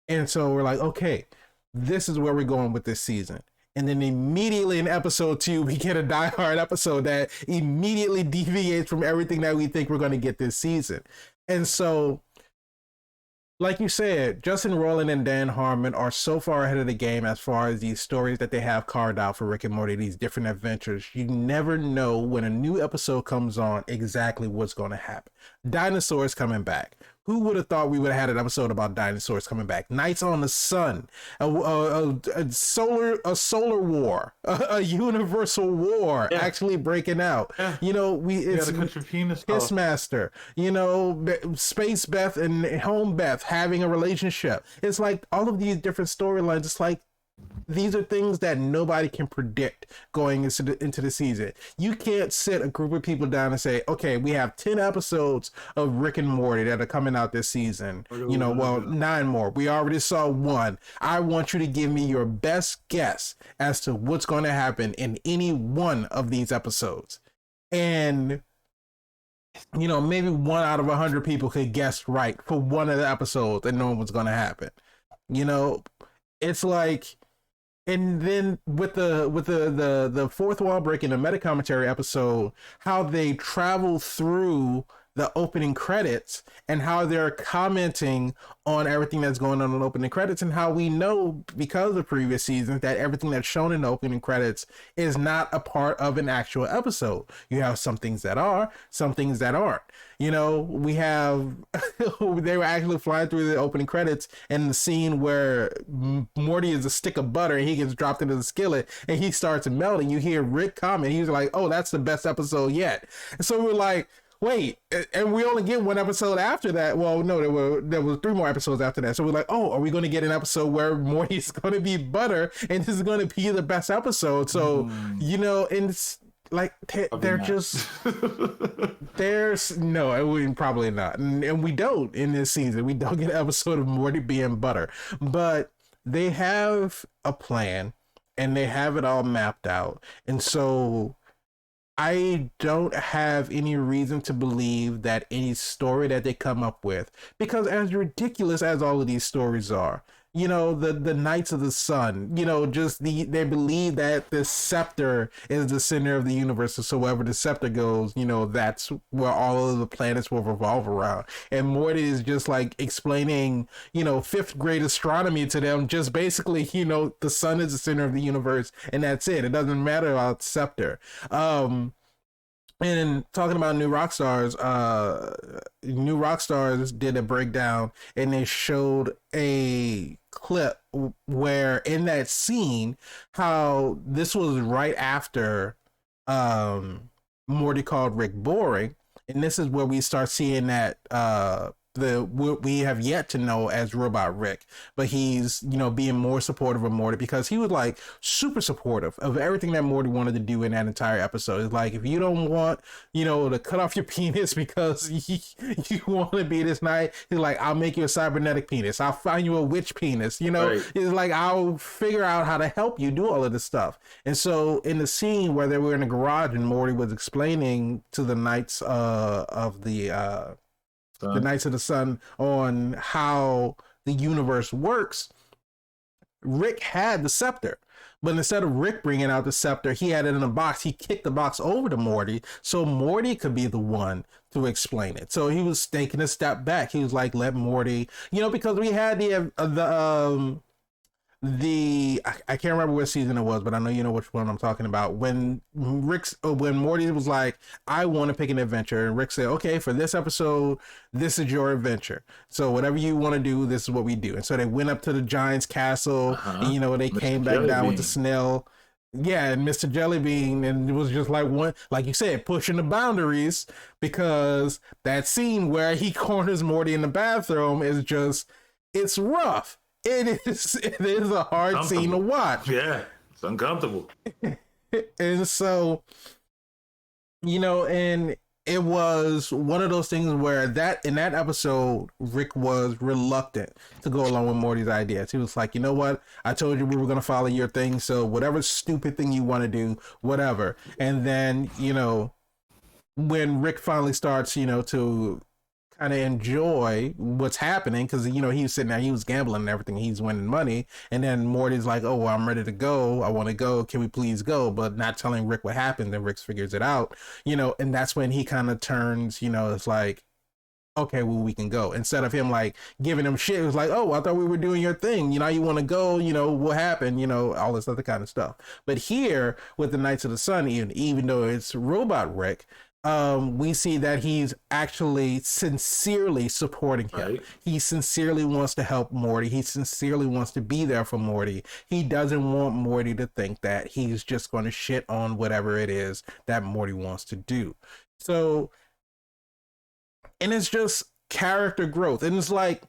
And so we're like, okay, this is where we're going with this season. And then immediately in episode 2, we get a Die Hard episode that immediately deviates from everything that we think we're going to get this season. And so, like you said, Justin Roiland and Dan Harmon are so far ahead of the game as far as these stories that they have carved out for Rick and Morty, these different adventures. You never know when a new episode comes on exactly what's going to happen. Dinosaurs coming back. Who would have thought we would have had an episode about dinosaurs coming back? Knights on the Sun, a solar war, a universal war actually breaking out. Yeah. It's gotta cut your penis Kiss off. Master, Space Beth and Home Beth having a relationship. It's like all of these different storylines. It's like these are things that nobody can predict going into the season. You can't sit a group of people down and say, okay, we have 10 episodes of Rick and Morty that are coming out this season. 9 more. We already saw one. I want you to give me your best guess as to what's going to happen in any one of these episodes. And maybe 1 out of 100 people could guess right for one of the episodes and know what's going to happen. It's like, and then with the fourth wall breaking, the meta commentary episode, how they travel through the opening credits and how they're commenting on everything that's going on in the opening credits, and how we know because of previous seasons that everything that's shown in the opening credits is not a part of an actual episode. You have some things that are, some things that aren't. We have they were actually flying through the opening credits, and the scene where Morty is a stick of butter and he gets dropped into the skillet and he starts melting. You hear Rick comment, he's like, "Oh, that's the best episode yet." And so we're like, wait, and we only get one episode after that. Well, no, there was 3 more episodes after that. So we're like, oh, are we going to get an episode where Morty's going to be butter and this is going to be the best episode? So, and it's like, they're just, probably not. And we don't in this season. We don't get an episode of Morty being butter. But they have a plan and they have it all mapped out. And so I don't have any reason to believe that any story that they come up with, because as ridiculous as all of these stories are, the Knights of the Sun, they believe that the scepter is the center of the universe. So wherever the scepter goes, that's where all of the planets will revolve around. And Morty is just like explaining, 5th grade astronomy to them. Just basically, the sun is the center of the universe and that's it. It doesn't matter about the scepter. And talking about New Rockstars did a breakdown and they showed a clip where in that scene, how this was right after Morty called Rick boring. And this is where we start seeing that what we have yet to know as Robot Rick, but he's being more supportive of Morty, because he was like super supportive of everything that Morty wanted to do in that entire episode. It's like, if you don't want to cut off your penis because you want to be this knight, he's like, I'll make you a cybernetic penis, I'll find you a witch penis, Right. It's like, I'll figure out how to help you do all of this stuff. And so in the scene where they were in the garage and Morty was explaining to the Knights of the Knights of the Sun on how the universe works, Rick had the scepter. But instead of Rick bringing out the scepter, he had it in a box. He kicked the box over to Morty so Morty could be the one to explain it. So he was taking a step back. He was like, let Morty, because we had I can't remember what season it was, but I know you know which one I'm talking about. When Morty was like, I want to pick an adventure, and Rick said, okay, for this episode, this is your adventure. So whatever you want to do, this is what we do. And so they went up to the Giant's castle, and they Mr. came back down with the snail. Yeah, and Mr. Jellybean, and it was just like one, like you said, pushing the boundaries, because that scene where he corners Morty in the bathroom is just, it's rough. It is a hard scene to watch. Yeah, it's uncomfortable. And so, and it was one of those things where in that episode, Rick was reluctant to go along with Morty's ideas. He was like, you know what? I told you we were going to follow your thing. So whatever stupid thing you want to do, whatever. And then, when Rick finally starts, to kind of enjoy what's happening, because he was sitting there, he was gambling and everything, he's winning money, and then Morty's like, oh, well, I'm ready to go, I want to go, can we please go, but not telling Rick what happened. Then Rick figures it out, and that's when he kind of turns, it's like, okay, well, we can go, instead of him like giving him shit. It was like, oh, I thought we were doing your thing, you want to go, what happened, all this other kind of stuff. But here with the Knights of the Sun, even though it's Robot Rick, we see that he's actually sincerely supporting him. Right. He sincerely wants to help Morty. He sincerely wants to be there for Morty. He doesn't want Morty to think that he's just going to shit on whatever it is that Morty wants to do. So, and it's just character growth. And it's like,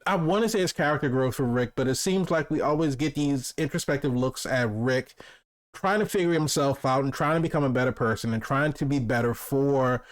I want to say it's character growth for Rick, but it seems like we always get these introspective looks at Rick trying to figure himself out and trying to become a better person and trying to be better for,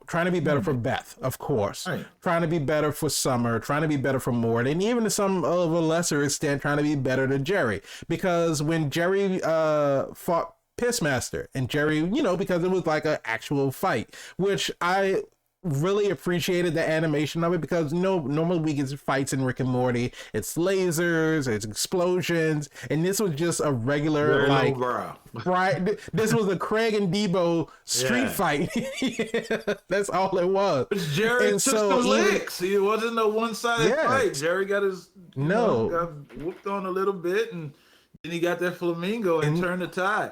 trying to be better for Beth, of course, Right. trying to be better for Summer, trying to be better for Mort, and even to some of a lesser extent, trying to be better to Jerry. Because when Jerry fought Pissmaster, and Jerry, because it was like an actual fight, which I really appreciated the animation of it, because normally we get fights in Rick and Morty, it's lasers, it's explosions, and this was just a regular right. This was a Craig and Debo street fight. That's all it was. But Jerry took some licks. It wasn't no one-sided fight. Jerry got his got whooped on a little bit, and then he got that flamingo and turned the tide.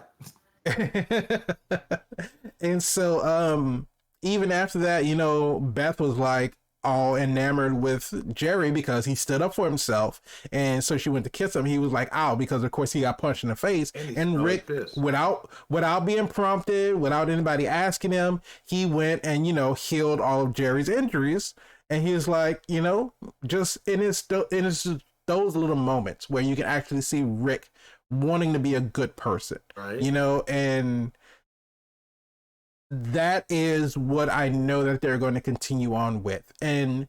And so even after that, Beth was like all enamored with Jerry because he stood up for himself. And so she went to kiss him. He was like, ow, because of course he got punched in the face. And Rick, without being prompted, without anybody asking him, he went and, healed all of Jerry's injuries. And he was like, just it's those little moments where you can actually see Rick wanting to be a good person, right? And that is what I know that they're going to continue on with. And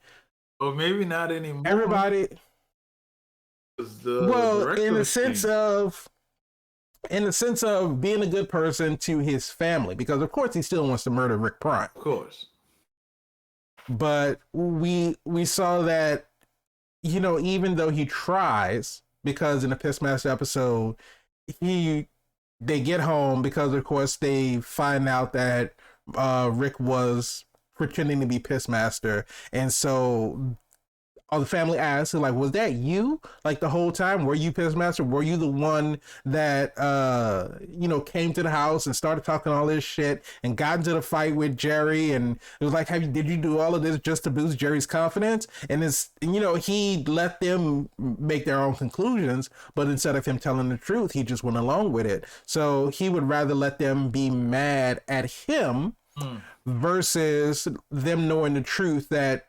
well, maybe not anymore. Everybody, in the sense of being a good person to his family, because of course he still wants to murder Rick Prime, of course. But we saw that, even though he tries, because in the Pissmaster episode, they get home because of course they find out that Rick was pretending to be Pissmaster, and so all the family asks, like, was that you? Like the whole time? Were you Pissmaster? Were you the one that came to the house and started talking all this shit and got into the fight with Jerry? And it was like, did you do all of this just to boost Jerry's confidence? And it's, he let them make their own conclusions, but instead of him telling the truth, he just went along with it. So he would rather let them be mad at him versus them knowing the truth that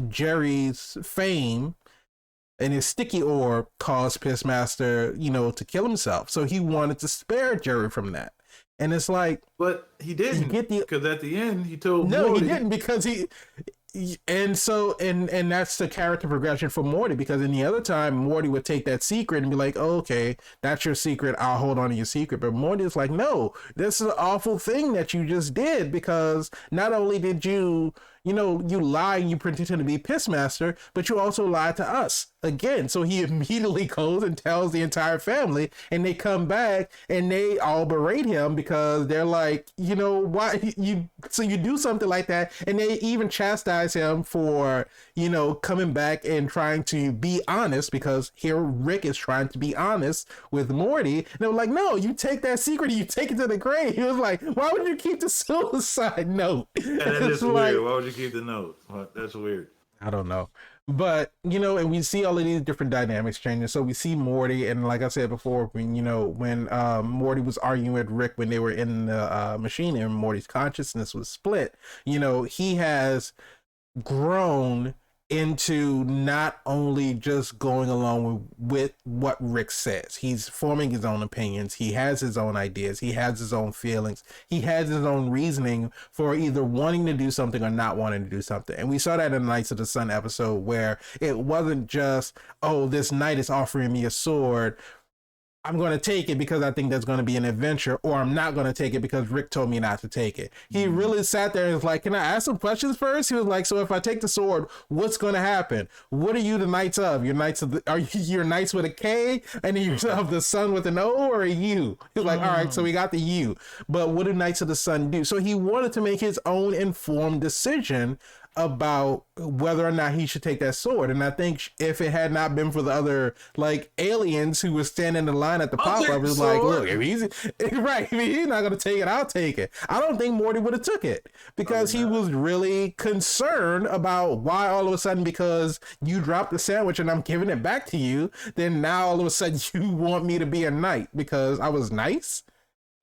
Jerry's fame and his sticky orb caused Pissmaster, to kill himself. So he wanted to spare Jerry from that. And it's like, but he didn't, because at the end he told Morty, he didn't, because and that's the character progression for Morty, because in the other time Morty would take that secret and be like, oh, okay, that's your secret, I'll hold on to your secret. But Morty is like, no, this is an awful thing that you just did, because not only did you lie and you pretended to be Pissmaster, but you also lied to us again. So he immediately goes and tells the entire family, and they come back and they all berate him because they're like, why you do something like that? And they even chastise him for, coming back and trying to be honest, because here Rick is trying to be honest with Morty. And they were like, no, you take that secret and you take it to the grave. He was like, why would you keep the suicide note? Yeah, that is weird. Why would you keep the note? That's weird. I don't know. But, and we see all of these different dynamics changing. So we see Morty, and like I said before, when Morty was arguing with Rick when they were in the machine and Morty's consciousness was split, he has grown into not only just going along with what Rick says. He's forming his own opinions. He has his own ideas. He has his own feelings. He has his own reasoning for either wanting to do something or not wanting to do something. And we saw that in the Knights of the Sun episode, where it wasn't just, oh, this knight is offering me a sword, I'm going to take it because I think there's going to be an adventure, or I'm not going to take it because Rick told me not to take it. He really sat there and was like, can I ask some questions first? He was like, so if I take the sword, what's going to happen? What are you the knights of? You're knights of are you your knights with a K, and you're of the sun with an O, or a U? He was like, all right, so we got the U, but what do Knights of the Sun do? So he wanted to make his own informed decision about whether or not he should take that sword. And I think if it had not been for the other like aliens who were standing in line at the I'll pop take up, the it's like, look, sword. if he's right, if he's not gonna take it, I'll take it. I don't think Morty would have took it because Probably he not. was really concerned about why all of a sudden, because you dropped the sandwich and I'm giving it back to you, then now all of a sudden you want me to be a knight because I was nice.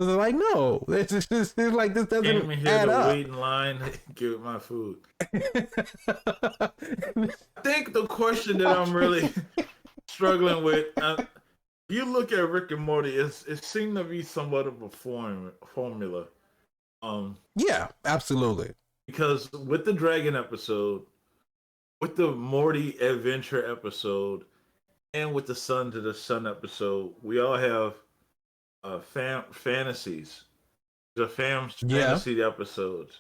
So they're like, no, it's like this doesn't Came in here add to up. wait in line, give my food. I think the question that I'm really struggling with, you look at Rick and Morty, it seemed to be somewhat of a formula. Um, Yeah, absolutely. because with the Dragon episode, with the Morty adventure episode, and with the Sun to the Sun episode, we all have fantasies. The Yeah. fantasy episodes.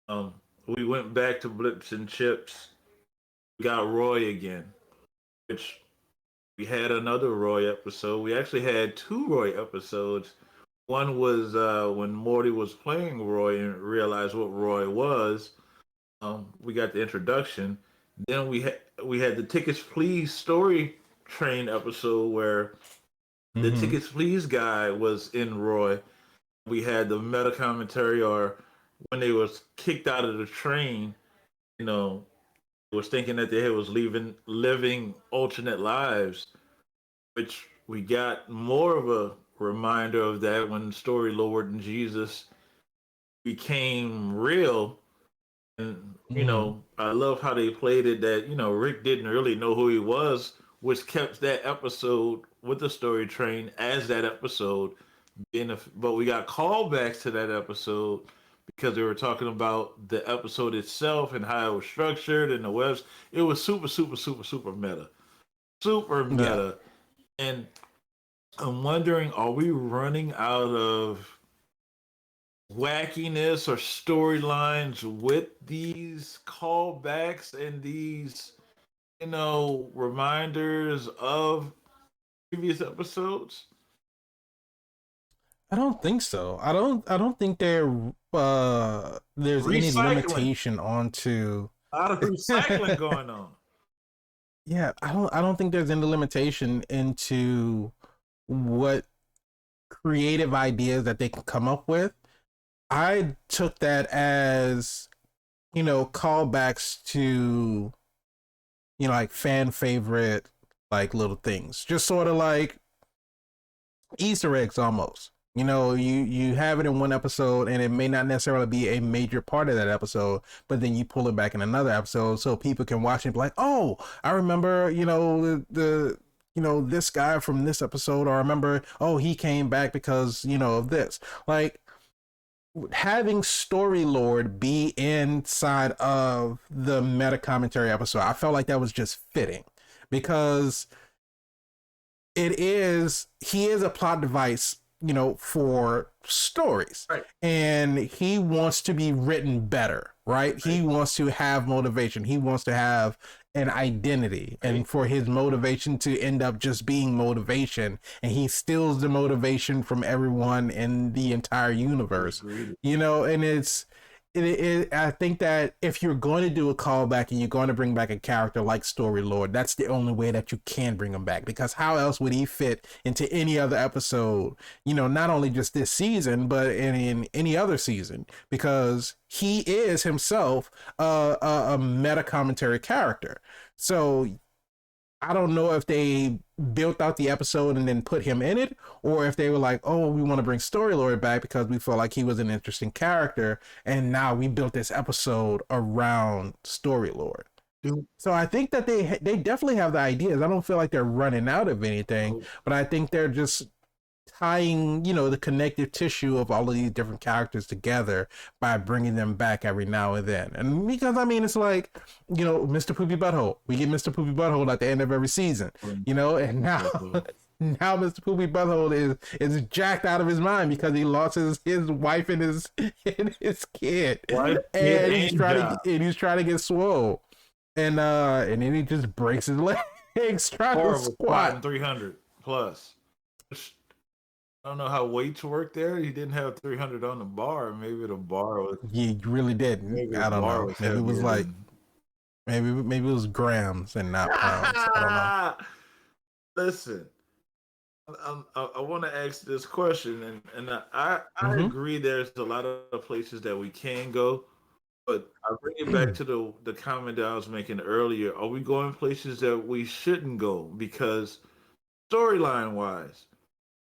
Um, we went back to Blips and Chips. We got Roy again, which we had another Roy episode. We actually had two Roy episodes. One was when Morty was playing Roy and realized what Roy was. We got the introduction. Then we had the Tickets Please story train episode where the Mm-hmm. Tickets Please guy was in Roy. We had the meta commentary, or when they was kicked out of the train, you know, was thinking that they was living alternate lives, which we got more of a reminder of that when story Lord and Jesus became real. And Mm-hmm. I love how they played it that Rick didn't really know who he was, which kept that episode with the story train as that episode. But we got callbacks to that episode because they were talking about the episode itself and how it was structured and the webs. It was super, super, super, super Yeah. meta. And I'm wondering, are we running out of wackiness or storylines with these callbacks and these, reminders of previous episodes? I don't think so. I don't think there's any Recycling. limitation onto A lot of recycling going on. yeah, I don't think there's any limitation into what creative ideas that they can come up with. I took that as, callbacks to, like fan favorite like little things. Just sort of like Easter eggs almost. You have it in one episode and it may not necessarily be a major part of that episode, but then you pull it back in another episode so people can watch it and be like, oh, I remember, this guy from this episode, or I remember, oh, he came back because, of this. Like having Story Lord be inside of the meta commentary episode, I felt like that was just fitting because he is a plot device, for stories, Right. and he wants to be written better, right? He Right. wants to have motivation, he wants to have an identity, Right. and for his motivation to end up just being motivation, and he steals the motivation from everyone in the entire universe, Agreed. and I think that if you're going to do a callback and you're going to bring back a character like Story Lord, that's the only way that you can bring him back. Because how else would he fit into any other episode? Not only just this season, but in any other season. Because he is himself a meta commentary character. So I don't know if they built out the episode and then put him in it, or if they were like, oh, we want to bring Story Lord back because we felt like he was an interesting character, and now we built this episode around Story Lord. So I think that they definitely have the ideas. I don't feel like they're running out of anything, but I think they're just tying, the connective tissue of all of these different characters together by bringing them back every now and then. And because it's like, Mr. Poopy Butthole. We get Mr. Poopy Butthole at the end of every season, and now now Mr. Poopy Butthole is jacked out of his mind because he lost his wife and his kid. Wife, And kid, and job. he's trying to get swole. And then he just breaks his legs trying to Horrible squat. squatting 300 plus. I don't know how weights work there. He didn't have 300 on the bar. You really didn't. Maybe the I don't bar know. was Maybe it was heavier like than. maybe it was grams and not pounds. I don't know. Listen, I want to ask this question, and I Mm-hmm. agree. There's a lot of places that we can go, but I bring it back to the comment that I was making earlier. Are we going places that we shouldn't go? Because storyline wise,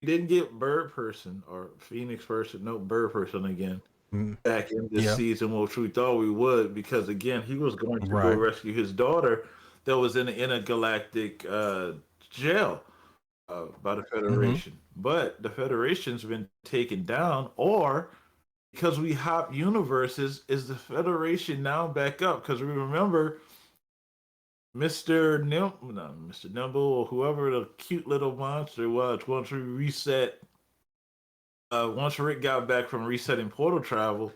we didn't get Bird Person or Phoenix Person, no Bird Person again back in this Yeah. season, which we thought we would, because again, he was going to go Right. rescue his daughter that was in an intergalactic jail by the Mm-hmm. Federation. But the Federation's been taken down, or because we hop universes, is the Federation now back up? Because we remember Mr. Nimble, or whoever the cute little monster was, once we reset, once Rick got back from resetting portal travel,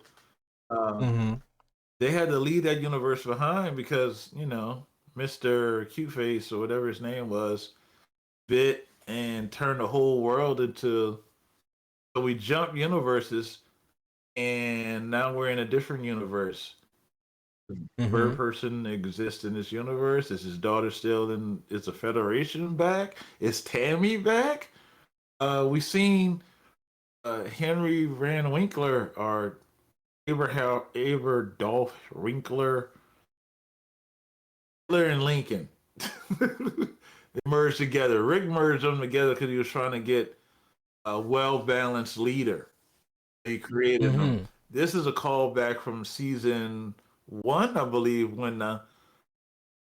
uh, Mm-hmm. they had to leave that universe behind because Mr. Cute Face or whatever his name was bit and turned the whole world into. So we jump universes, and now we're in a different universe. Bird Mm-hmm. Person exists in this universe. Is his daughter still in? Is the Federation back? Is Tammy back? We seen Henry Van Winkler or Abraham Aberdolph Winkler, Hitler and Lincoln. They merged together. Rick merged them together because he was trying to get a well balanced leader. He created them. Mm-hmm. This is a callback from season one, I believe, when I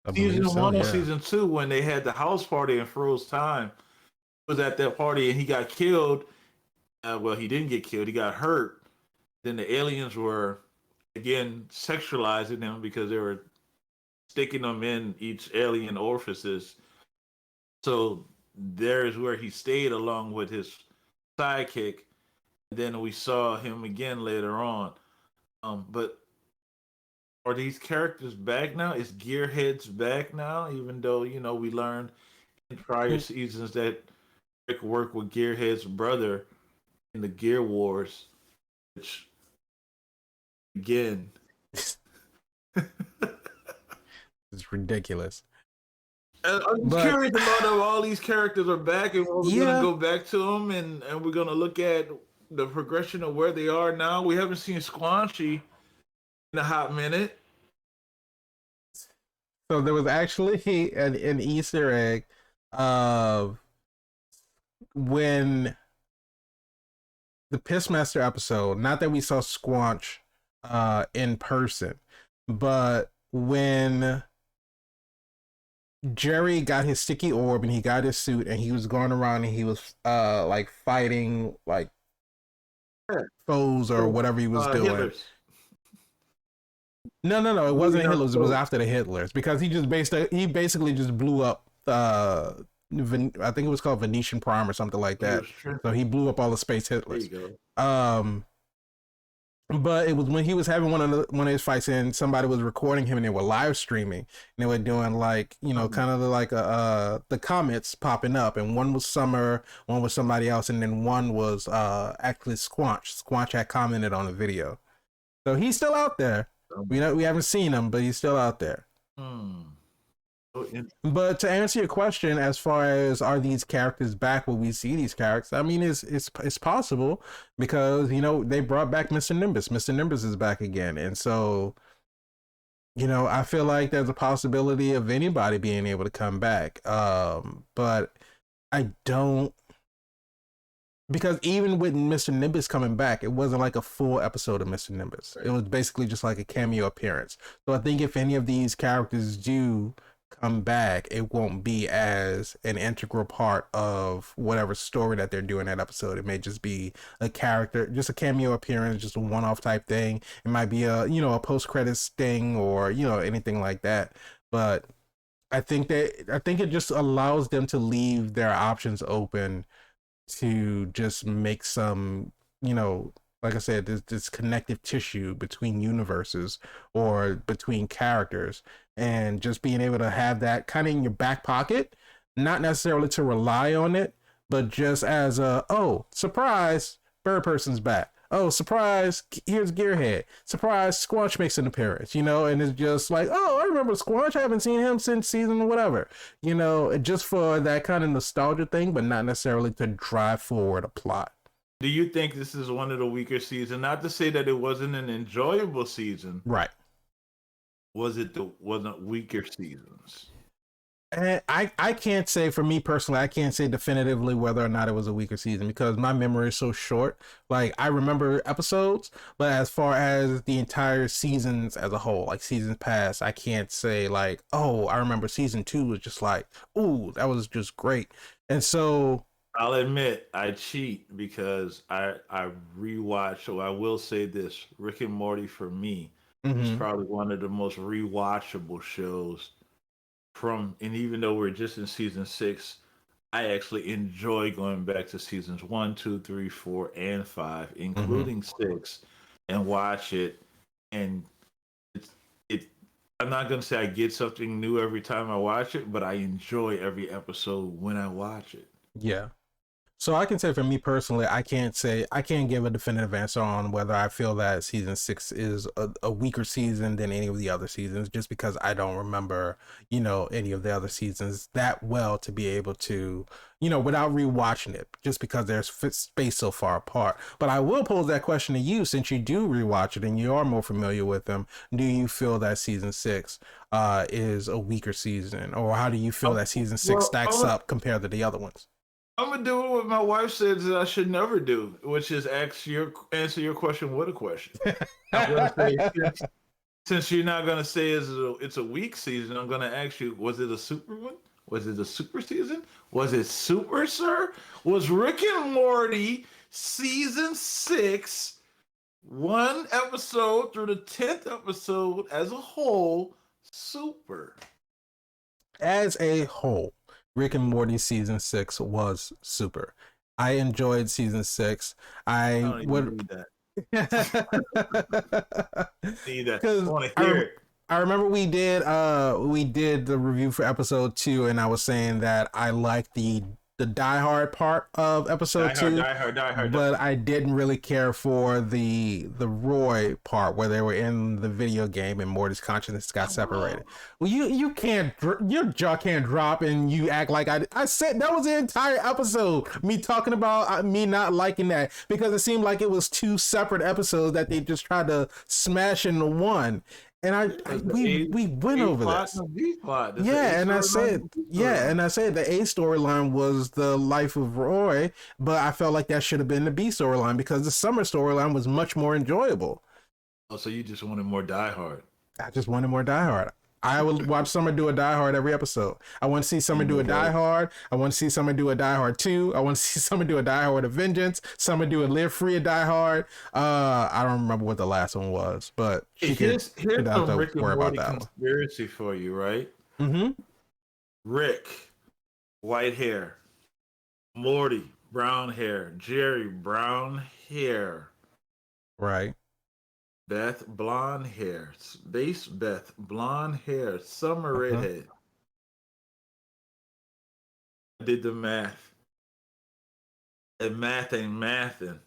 believe season so. one or Yeah. season two, when they had the house party and froze time. He was at that party and he got killed. Well, he didn't get killed, he got hurt. Then the aliens were again sexualizing him because they were sticking them in each alien orifices. So there's where he stayed along with his sidekick. And then we saw him again later on. But are these characters back now? Is Gearheads back now? Even though we learned in prior seasons that Rick worked with Gearhead's brother in the Gear Wars, which again, It's ridiculous. I'm just But curious to know that all these characters are back, and we're gonna yeah. go back to them, and we're gonna look at the progression of where they are now. We haven't seen Squanchy in a hot minute. So there was actually an Easter egg of when the Pissmaster episode, not that we saw Squanch in person, but when Jerry got his sticky orb and he got his suit and he was going around and he was like fighting like foes or whatever he was doing. Hitlers. No, it Moving wasn't out the Hitlers. It was boat. after the Hitlers because he basically just blew up. I think it was called Venetian Prime or something like He that. was tripping. So he blew up all the space There Hitlers. you go. Um, but it was when he was having one of his fights and somebody was recording him and they were live streaming and they were doing like kind of like the comments popping up and one was Summer, one was somebody else, and then one was actually Squanch had commented on the video, so he's still out there. We haven't seen him, but he's still out there. Hmm. Oh, But to answer your question, as far as are these characters back? Will we see these characters? I mean, it's possible because they brought back Mr. Nimbus. Mr. Nimbus is back again, and so I feel like there's a possibility of anybody being able to come back. But I don't, because even with Mr. Nimbus coming back, it wasn't like a full episode of Mr. Nimbus. It was basically just like a cameo appearance. So I think if any of these characters do come back, it won't be as an integral part of whatever story that they're doing that episode. It may just be a character, just a cameo appearance, just a one-off type thing. It might be a post-credits thing or anything like that. But I think it just allows them to leave their options open to just make some, like I said, this connective tissue between universes or between characters, and just being able to have that kind of in your back pocket, not necessarily to rely on it, but just as a, oh, surprise, Bird Person's back. Oh, surprise, here's Gearhead. Surprise, Squanch makes an appearance, and it's just like, oh, I remember Squanch. I haven't seen him since season whatever, just for that kind of nostalgia thing, but not necessarily to drive forward a plot. Do you think this is one of the weaker seasons? Not to say that it wasn't an enjoyable season. Right. Wasn't weaker seasons? And I can't say, for me personally, I can't say definitively whether or not it was a weaker season because my memory is so short. Like, I remember episodes, but as far as the entire seasons as a whole, like seasons past, I can't say like, oh, I remember season 2 was just like, ooh, that was just great. And so I'll admit I cheat because I rewatch. So I will say this: Rick and Morty for me is probably one of the most rewatchable shows. And even though we're just in season 6, I actually enjoy going back to seasons 1, 2, 3, 4, and 5, including 6, and watch it. And it. I'm not gonna say I get something new every time I watch it, but I enjoy every episode when I watch it. yeah. So I can say for me personally, I can't give a definitive answer on whether I feel that season 6 is a weaker season than any of the other seasons, just because I don't remember, any of the other seasons that well to be able to, without rewatching it, just because there's space so far apart. But I will pose that question to you, since you do rewatch it and you are more familiar with them. Do you feel that season 6 is a weaker season, or how do you feel that season 6 stacks up compared to the other ones? I'm gonna do what my wife says that I should never do, which is answer your question with a question. I'm gonna say, since you're not gonna say it's a weak season, I'm gonna ask you: was it a super one? Was it a super season? Was it super, sir? Was Rick and Morty season 6, one episode through the 10th episode as a whole, super? As a whole, Rick and Morty season 6 was super. I enjoyed season 6. I would need that. Need that. I want to hear it. I remember we did the review for episode 2, and I was saying that I liked the Die Hard part of episode 2, Die Hard. But I didn't really care for the Roy part where they were in the video game and Morty's consciousness got separated. Well, you can't, your jaw can't drop and you act like I said that was the entire episode. Me talking about me not liking that because it seemed like it was 2 separate episodes that they just tried to smash into one. And we went over this. Yeah, and I said the A storyline was the life of Roy, but I felt like that should have been the B storyline because the summer storyline was much more enjoyable. Oh, so you just wanted more Die Hard? I just wanted more Die Hard. I would watch Summer do a Die Hard every episode. I want to see Summer do a Die Hard. I want to see Summer do a Die Hard 2. I want to see Summer do a Die Hard of Vengeance. Summer do a Live Free, a Die Hard. I don't remember what the last one was, but here's some Rick and Morty conspiracy for you, right? Mm-hmm. Rick, white hair. Morty, brown hair. Jerry, brown hair. Right. Beth, blonde hair. Base Beth, blonde hair. Summer, redhead. I did the math. And math ain't mathin'.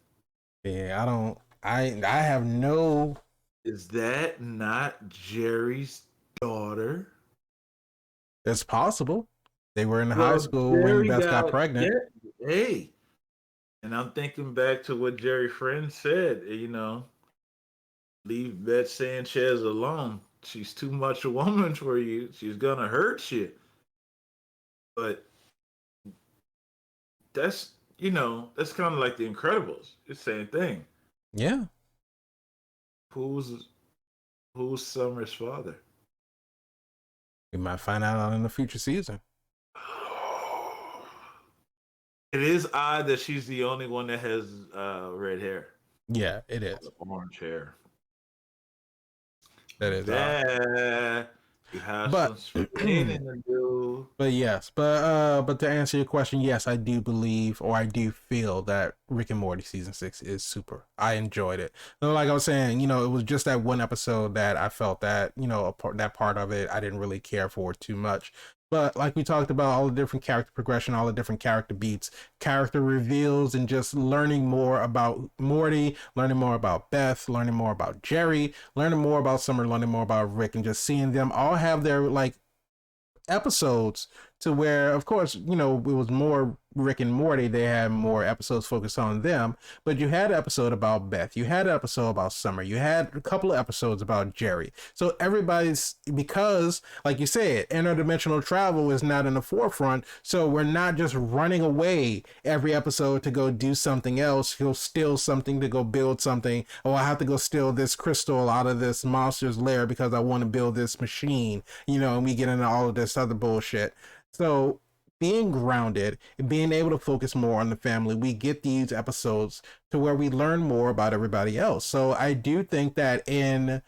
Yeah, I have no. Is that not Jerry's daughter? It's possible. They were in high school when Beth got pregnant. Hey. And I'm thinking back to what Jerry Friend said, leave Beth Sanchez alone. She's too much a woman for you. She's gonna hurt you. But that's that's kind of like The Incredibles. It's the same thing. Yeah. Who's Summer's father? We might find out in the future season. It is odd that she's the only one that has red hair. Yeah, it is. Orange hair. That is odd. You have some explaining to do. But yes, but to answer your question, yes, I do believe, or I do feel that Rick and Morty season 6 is super. I enjoyed it. So like I was saying, it was just that one episode that I felt that, that part of it I didn't really care for too much. But like we talked about, all the different character progression, all the different character beats, character reveals, and just learning more about Morty, learning more about Beth, learning more about Jerry, learning more about Summer, learning more about Rick, and just seeing them all have their like episodes to where, of course, you know, it was more Rick and Morty. They had more episodes focused on them, but you had an episode about Beth. You had an episode about Summer. You had a couple of episodes about Jerry. So everybody's, because, like you said, interdimensional travel is not in the forefront. So we're not just running away every episode to go do something else. He'll steal something to go build something. Oh, I have to go steal this crystal out of this monster's lair because I want to build this machine, you know, and we get into all of this other bullshit. So being grounded and being able to focus more on the family, we get these episodes to where we learn more about everybody else. So I do think that in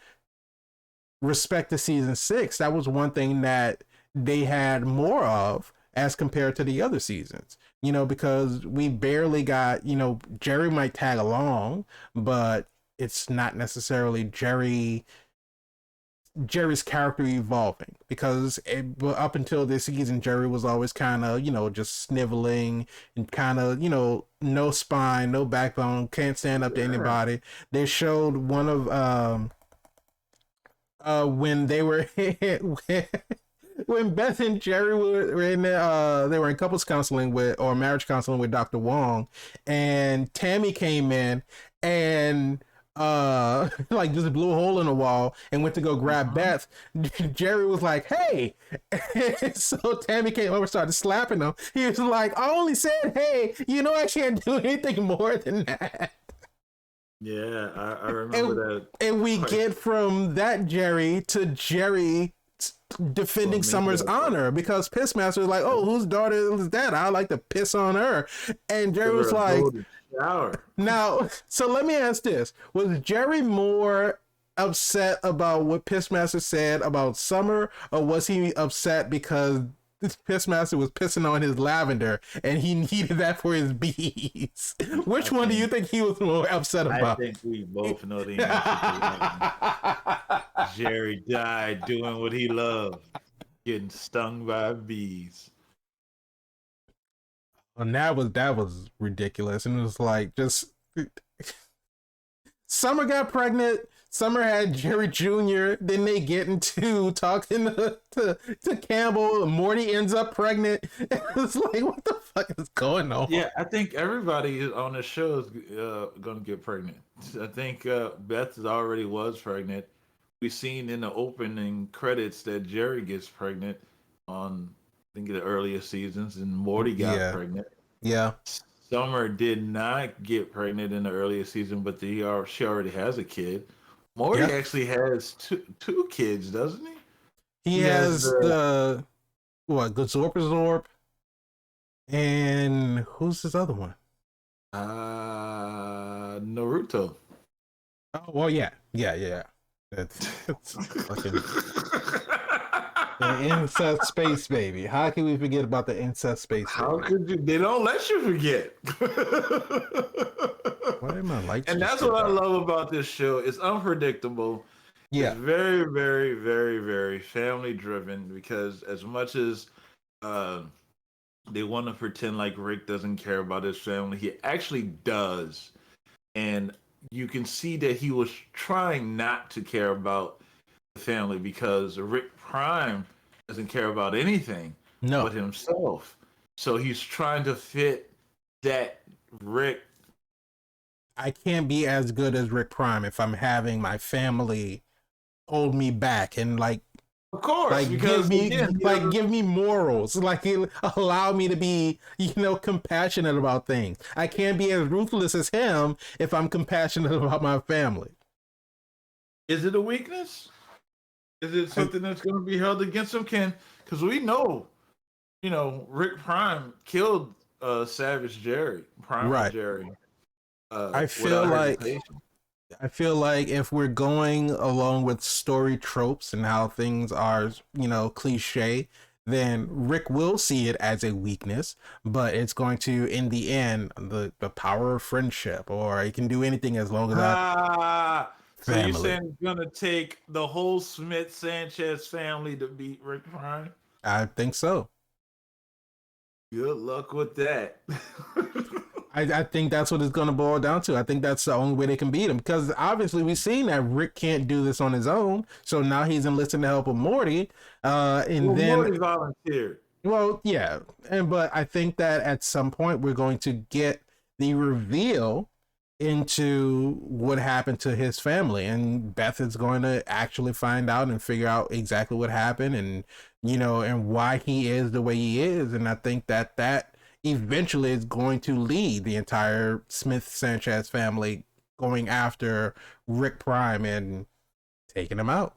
respect to season 6, that was one thing that they had more of as compared to the other seasons, you know, because we barely got, you know, Jerry might tag along, but it's not necessarily Jerry's character evolving, because up until this season, Jerry was always kind of, you know, just sniveling and kind of, you know, no spine, no backbone, can't stand up to anybody. They showed one of when they were when Beth and Jerry were in they were in couples counseling with, or marriage counseling with Dr. Wong, and Tammy came in and like just blew a hole in the wall and went to go grab Beth. Jerry was like, hey. So Tammy came over, started slapping him. He was like, I only said hey, you know, I can't do anything more than that. Yeah, I remember that. And we get from that Jerry to Jerry defending Summer's honor, because Pissmaster was like, oh, whose daughter is that? I like to piss on her. And Jerry was like, now, so let me ask this. Was Jerry more upset about what Pissmaster said about Summer, or was he upset because Pissmaster was pissing on his lavender and he needed that for his bees? Which one do you think he was more upset about? I think we both know the answer to that. Jerry died doing what he loved, getting stung by bees. And that was ridiculous. And it was like, just Summer got pregnant. Summer had Jerry Jr. Then they get into talking to Campbell. Morty ends up pregnant. It was like, what the fuck is going on? Yeah, I think everybody on the show is going to get pregnant. I think Beth already was pregnant. We've seen in the opening credits that Jerry gets pregnant on, I think, the earlier seasons, and Morty got pregnant. Yeah. Summer did not get pregnant in the earlier season, but she already has a kid. Morty actually has two kids, doesn't he? He has the Gazorpazorp, and who's his other one? Naruto. Oh well, yeah. That's fucking the incest space baby. How can we forget about the incest space baby? How could you? They don't let you forget. Why am I like? And that's what I love about this show. It's unpredictable. Yeah, it's very, very, very, very family driven, because as much as they want to pretend like Rick doesn't care about his family, he actually does. And you can see that he was trying not to care about the family, because Rick Prime doesn't care about anything but himself. So he's trying to fit that Rick. I can't be as good as Rick Prime if I'm having my family hold me back and like, of course, like give me morals, like allow me to be, you know, compassionate about things. I can't be as ruthless as him if I'm compassionate about my family. Is it a weakness? Is it something that's going to be held against him? Because we know, you know, Rick Prime killed Savage Jerry, Jerry. I feel like if we're going along with story tropes and how things are, you know, cliche, then Rick will see it as a weakness, but it's going to, in the end, the power of friendship, or he can do anything as long as so you're saying it's gonna take the whole Smith Sanchez family to beat Rick Prime? I think so. Good luck with that. I think that's what it's going to boil down to. I think that's the only way they can beat him because obviously we've seen that Rick can't do this on his own. So now he's enlisting the help of Morty. And Well, then, Morty volunteered. well, yeah. But I think that at some point we're going to get the reveal into what happened to his family. And Beth is going to actually find out and figure out exactly what happened and, and why he is the way he is. And I think that eventually is going to lead the entire Smith Sanchez family going after Rick Prime and taking him out.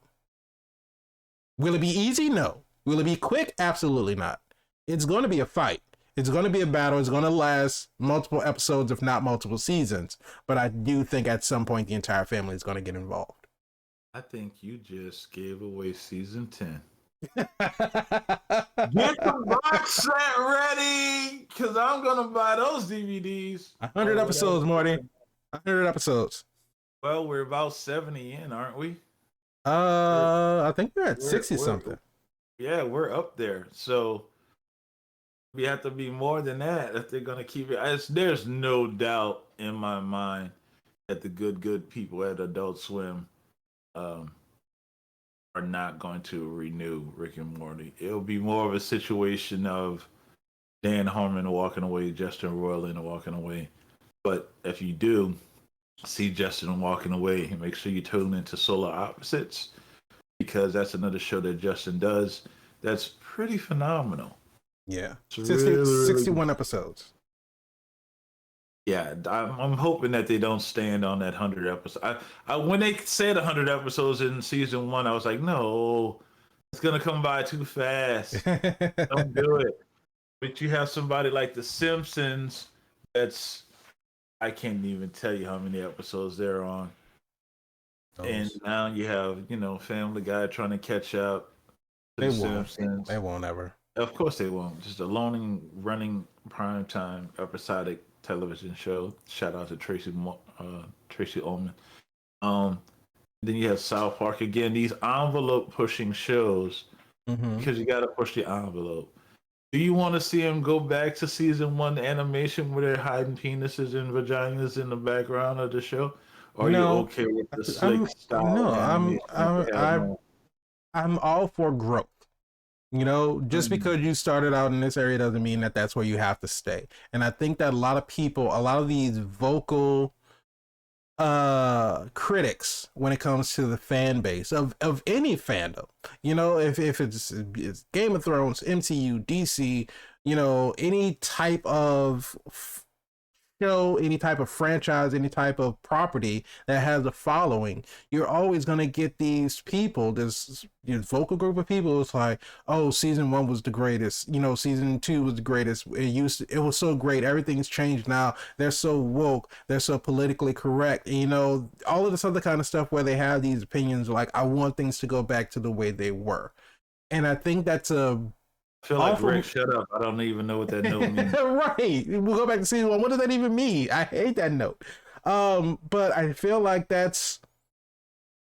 Will it be easy? No. Will it be quick? Absolutely not. It's going to be a fight. It's going to be a battle. It's going to last multiple episodes, if not multiple seasons. But I do think at some point the entire family is going to get involved. I think you just gave away season 10. Get the box set ready, because I'm going to buy those DVDs. 100 episodes, Morty. 100 episodes. Well, we're about 70 in, aren't we? I think we're at 60 something. Yeah, we're up there. So we have to be more than that if they're going to keep it. There's no doubt in my mind that the good people at Adult Swim are not going to renew Rick and Morty. It'll be more of a situation of Dan Harmon walking away, Justin Roiland walking away. But if you do see Justin walking away, make sure you tune into Solar Opposites, because that's another show that Justin does that's pretty phenomenal. Yeah. 61 episodes. Yeah, I'm hoping that they don't stand on that 100 episodes. When they said 100 episodes in season 1, I was like, no, it's gonna come by too fast. Don't do it. But you have somebody like The Simpsons I can't even tell you how many episodes they're on. And now you have, Family Guy trying to catch up to The Simpsons. They won't ever. Of course they won't. Just a running primetime episodic television show. Shout out to Tracy Ullman. Then you have South Park again. These envelope pushing shows, because you got to push the envelope. Do you want to see them go back to season 1 animation where they're hiding penises and vaginas in the background of the show? Or are you okay with the slick style? No, I'm all for growth. Just because you started out in this area doesn't mean that that's where you have to stay. And I think that a lot of these vocal critics when it comes to the fan base of any fandom, if it's Game of Thrones, MCU, DC, any type of show, any type of franchise, any type of property that has a following, you're always going to get these people, this vocal group of people. It's like, oh, season 1 was the greatest, season 2 was the greatest, it was so great, everything's changed now, they're so woke, they're so politically correct, all of this other kind of stuff where they have these opinions like, I want things to go back to the way they were. And I think that's I feel like Rick, shut up. I don't even know what that note means. Right. We'll go back to season 1. What does that even mean? I hate that note. But I feel like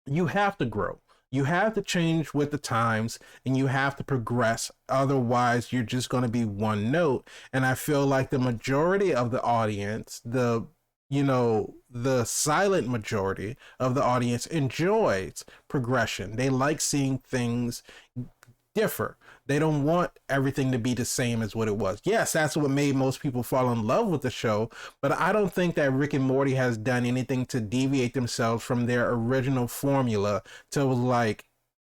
you have to grow. You have to change with the times and you have to progress. Otherwise, you're just going to be one note. And I feel like the majority of the audience, the silent majority of the audience enjoys progression. They like seeing things differ. They don't want everything to be the same as what it was. Yes, that's what made most people fall in love with the show, but I don't think that Rick and Morty has done anything to deviate themselves from their original formula to like,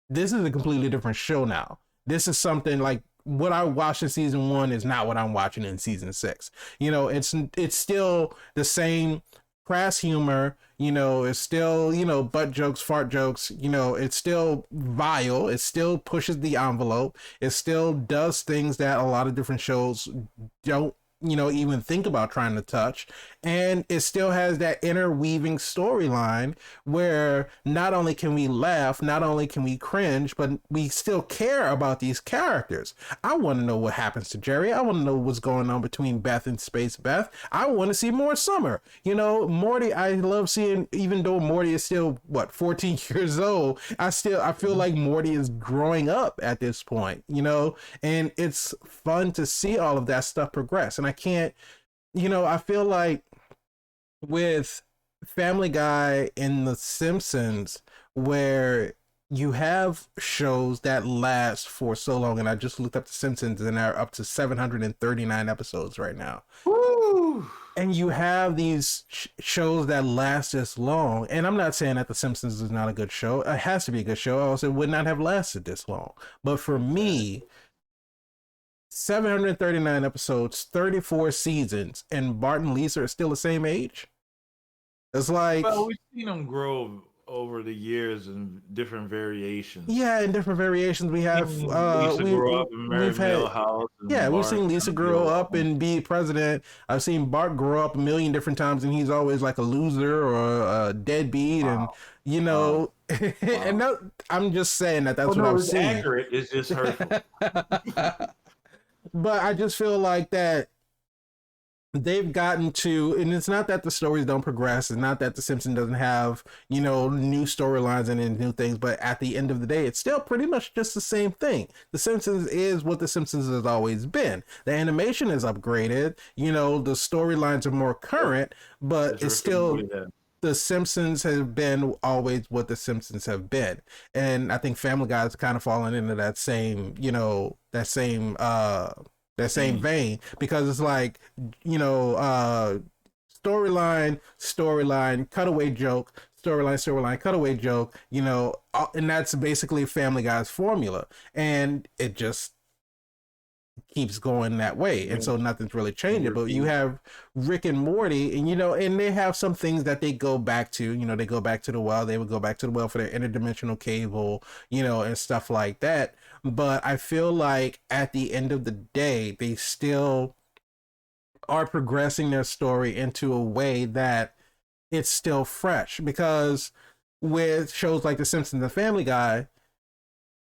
this is a completely different show now. This is something like what I watched in season 1 is not what I'm watching in season 6. It's still the same crass humor, it's still, butt jokes, fart jokes, it's still vile, it still pushes the envelope, it still does things that a lot of different shows don't, even think about trying to touch. And it still has that interweaving storyline where not only can we laugh, not only can we cringe, but we still care about these characters. I want to know what happens to Jerry. I want to know what's going on between Beth and Space Beth. I want to see more Summer. You know, Morty, I love seeing, even though Morty is still, what, 14 years old, I feel like Morty is growing up at this point, you know, and it's fun to see all of that stuff progress. And I can't, you know, I feel like with Family Guy and The Simpsons, where you have shows that last for so long, and I just looked up The Simpsons and they're up to 739 episodes right now. Woo! And you have these shows that last this long, and I'm not saying that The Simpsons is not a good show. It has to be a good show, else it would not have lasted this long. But for me, 739 episodes, 34 seasons, and Bart and Lisa are still the same age. It's like, Well, we've seen them grow over the years in different variations. yeah, in different variations we have. Lisa grew up in Mary We've had, Milhouse, yeah, and we've Bart seen Lisa kind of grow grew up and be president. I've seen Bart grow up a million different times, and he's always like a loser or a deadbeat, and Wow, you wow, know, and wow. I'm just saying that Oh that's what no, I've it's seen. accurate. It's just hurtful. But I just feel like that they've gotten to, and it's not that the stories don't progress, it's not that the Simpsons doesn't have, you know, new storylines and new things, but at the end of the day it's still pretty much just the same thing. The Simpsons is what the Simpsons has always been. The animation is upgraded, you know, the storylines are more current, but It's it's Rick and still, Morty then. the Simpsons have been always what the Simpsons have been. And I think Family Guy's kind of fallen into that same, you know, that same Mm. vein, because it's like, you know, storyline, cutaway joke, storyline, cutaway joke, you know, and that's basically Family Guy's formula. And it just keeps going that way, and so Rinse nothing's really and changing. But you repeat. have Rick and Morty, and you know, and they have some things that they go back to. You know, they go back to the well. They would go back to the well for their interdimensional cable, you know, and stuff like that. But I feel like at the end of the day, they still are progressing their story into a way that it's still fresh, because with shows like The Simpsons and Family Guy,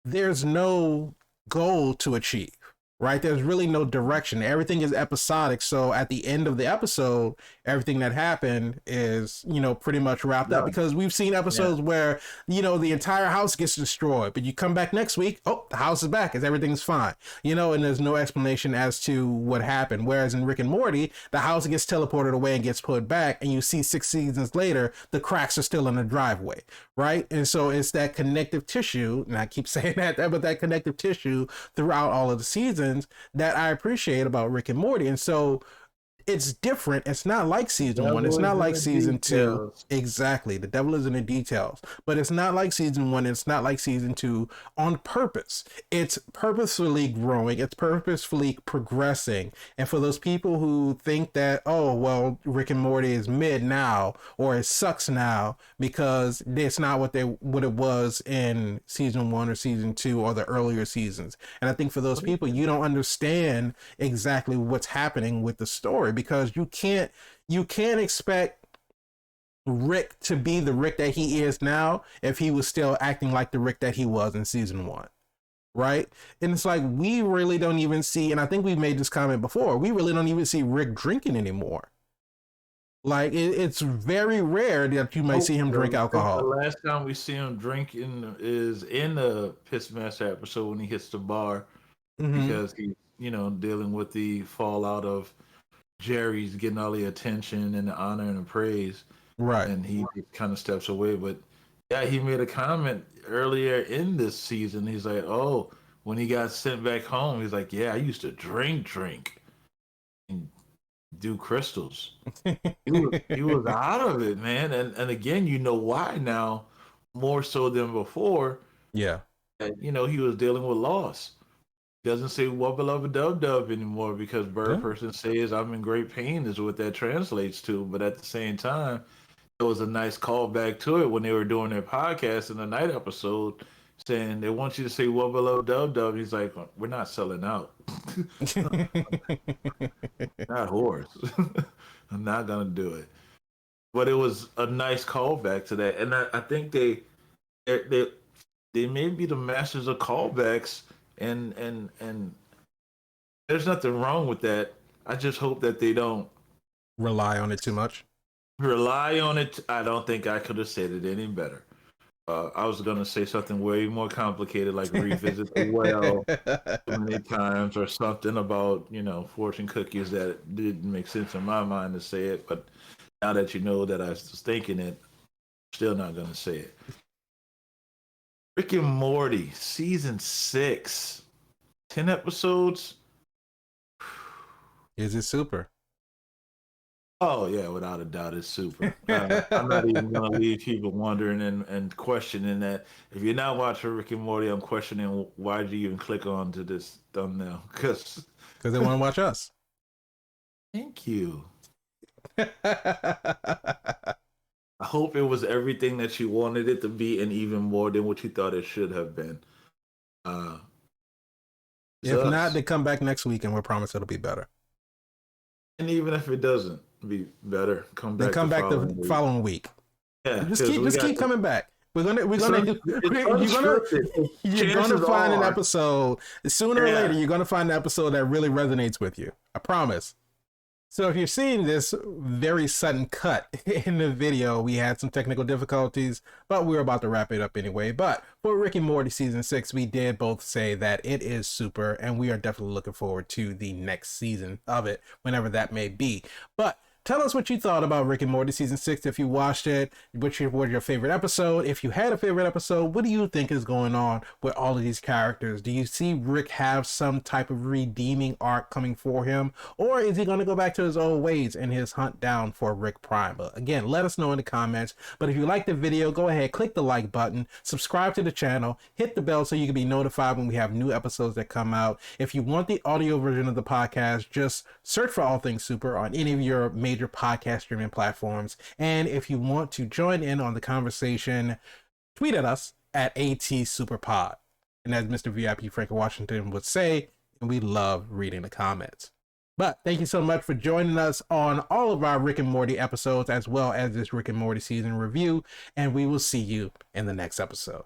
there's no goal to achieve, right? There's really no direction. Everything is episodic. So at the end of the episode, everything that happened is, you know, pretty much wrapped up, Done. because we've seen Yeah. episodes where, you know, the entire house gets destroyed, but you come back next week, oh, the house is back, as everything's fine, you know, and there's no explanation as to what happened. Whereas in Rick and Morty, the house gets teleported away and gets put back, and you see 6 seasons later, the cracks are still in the driveway, right? And so it's that connective tissue, and I keep saying but that connective tissue throughout all of the seasons that I appreciate about Rick and Morty. And so it's different. It's not like season one. It's Devil is not in like the season two. details. Exactly. The devil is in the details. But it's not like season one. It's not like season two on purpose. It's purposefully growing. It's purposefully progressing. And for those people who think that, oh, well, Rick and Morty is mid now, or it sucks now because it's not what it was in season one or season two or the earlier seasons. And I think for those people, you don't understand exactly what's happening with the story, because you can't expect Rick to be the Rick that he is now if he was still acting like the Rick that he was in season one. Right? And it's like, we really don't even see, and I think we've made this comment before, we really don't even see Rick drinking anymore. Like, it's very rare that you might Nope. see him drink I think the alcohol. last time we see him drinking is in the Pissmaster episode when he hits the bar Mm-hmm. because he's, you know, dealing with the fallout of Jerry's getting all the attention and the honor and the praise, Right. and he kind of steps away. But yeah, he made a comment earlier in this season. He's like, "Oh, when he got sent back home, he's like, yeah, I used to drink and do crystals." He was out of it, man. And again, you know why now, more so than before. Yeah. That, you know, he was dealing with loss. Doesn't say "Wubba Lubba Dub Dub" anymore because Bird Yeah. Person says "I'm in great pain" is what that translates to. But at the same time, it was a nice callback to it when they were doing their podcast in the night episode. saying they want you to say "Wubba Below Dub Dub." He's like, "We're not selling out, not whores. I'm not gonna do it." But it was a nice callback to that, and I think they they may be the masters of callbacks, and there's nothing wrong with that. I just hope that they don't Rely on it too much. rely on it. I don't think I could have said it any better. I was gonna say something way more complicated, like revisit the well too many times, or something about fortune cookies that didn't make sense in my mind to say it. But now that you know that I was thinking it, still not gonna say it. Rick and Morty season 6, 10 episodes. Is it super? Oh yeah, without a doubt, it's super. I'm not even gonna leave people wondering and questioning that. If you're not watching Rick and Morty, I'm questioning why did you even click on to this thumbnail? Because they want to watch us. Thank you. I hope it was everything that you wanted it to be, and even more than what you thought it should have been. If not, they come back next week, and we'll promise it'll be better. And even if it doesn't be better, come back the following week. Yeah, just keep coming back. You're gonna find an episode sooner or later. You're gonna find an episode that really resonates with you. I promise. So if you're seeing this very sudden cut in the video, we had some technical difficulties, but we're about to wrap it up anyway. But for Rick and Morty season 6, we did both say that it is super, and we are definitely looking forward to the next season of it, whenever that may be. But tell us what you thought about Rick and Morty season 6 if you watched it. What was your favorite episode? If you had a favorite episode, what do you think is going on with all of these characters? Do you see Rick have some type of redeeming arc coming for him? Or is he going to go back to his old ways in his hunt down for Rick Prime? But again, let us know in the comments. But if you like the video, go ahead, click the like button, subscribe to the channel, hit the bell so you can be notified when we have new episodes that come out. If you want the audio version of the podcast, just search for All Things Super on any of your major podcast streaming platforms. And if you want to join in on the conversation, tweet at us at ATSuperPod. And as Mr. VIP Frank Washington would say, we love reading the comments. But thank you so much for joining us on all of our Rick and Morty episodes, as well as this Rick and Morty season review. And we will see you in the next episode.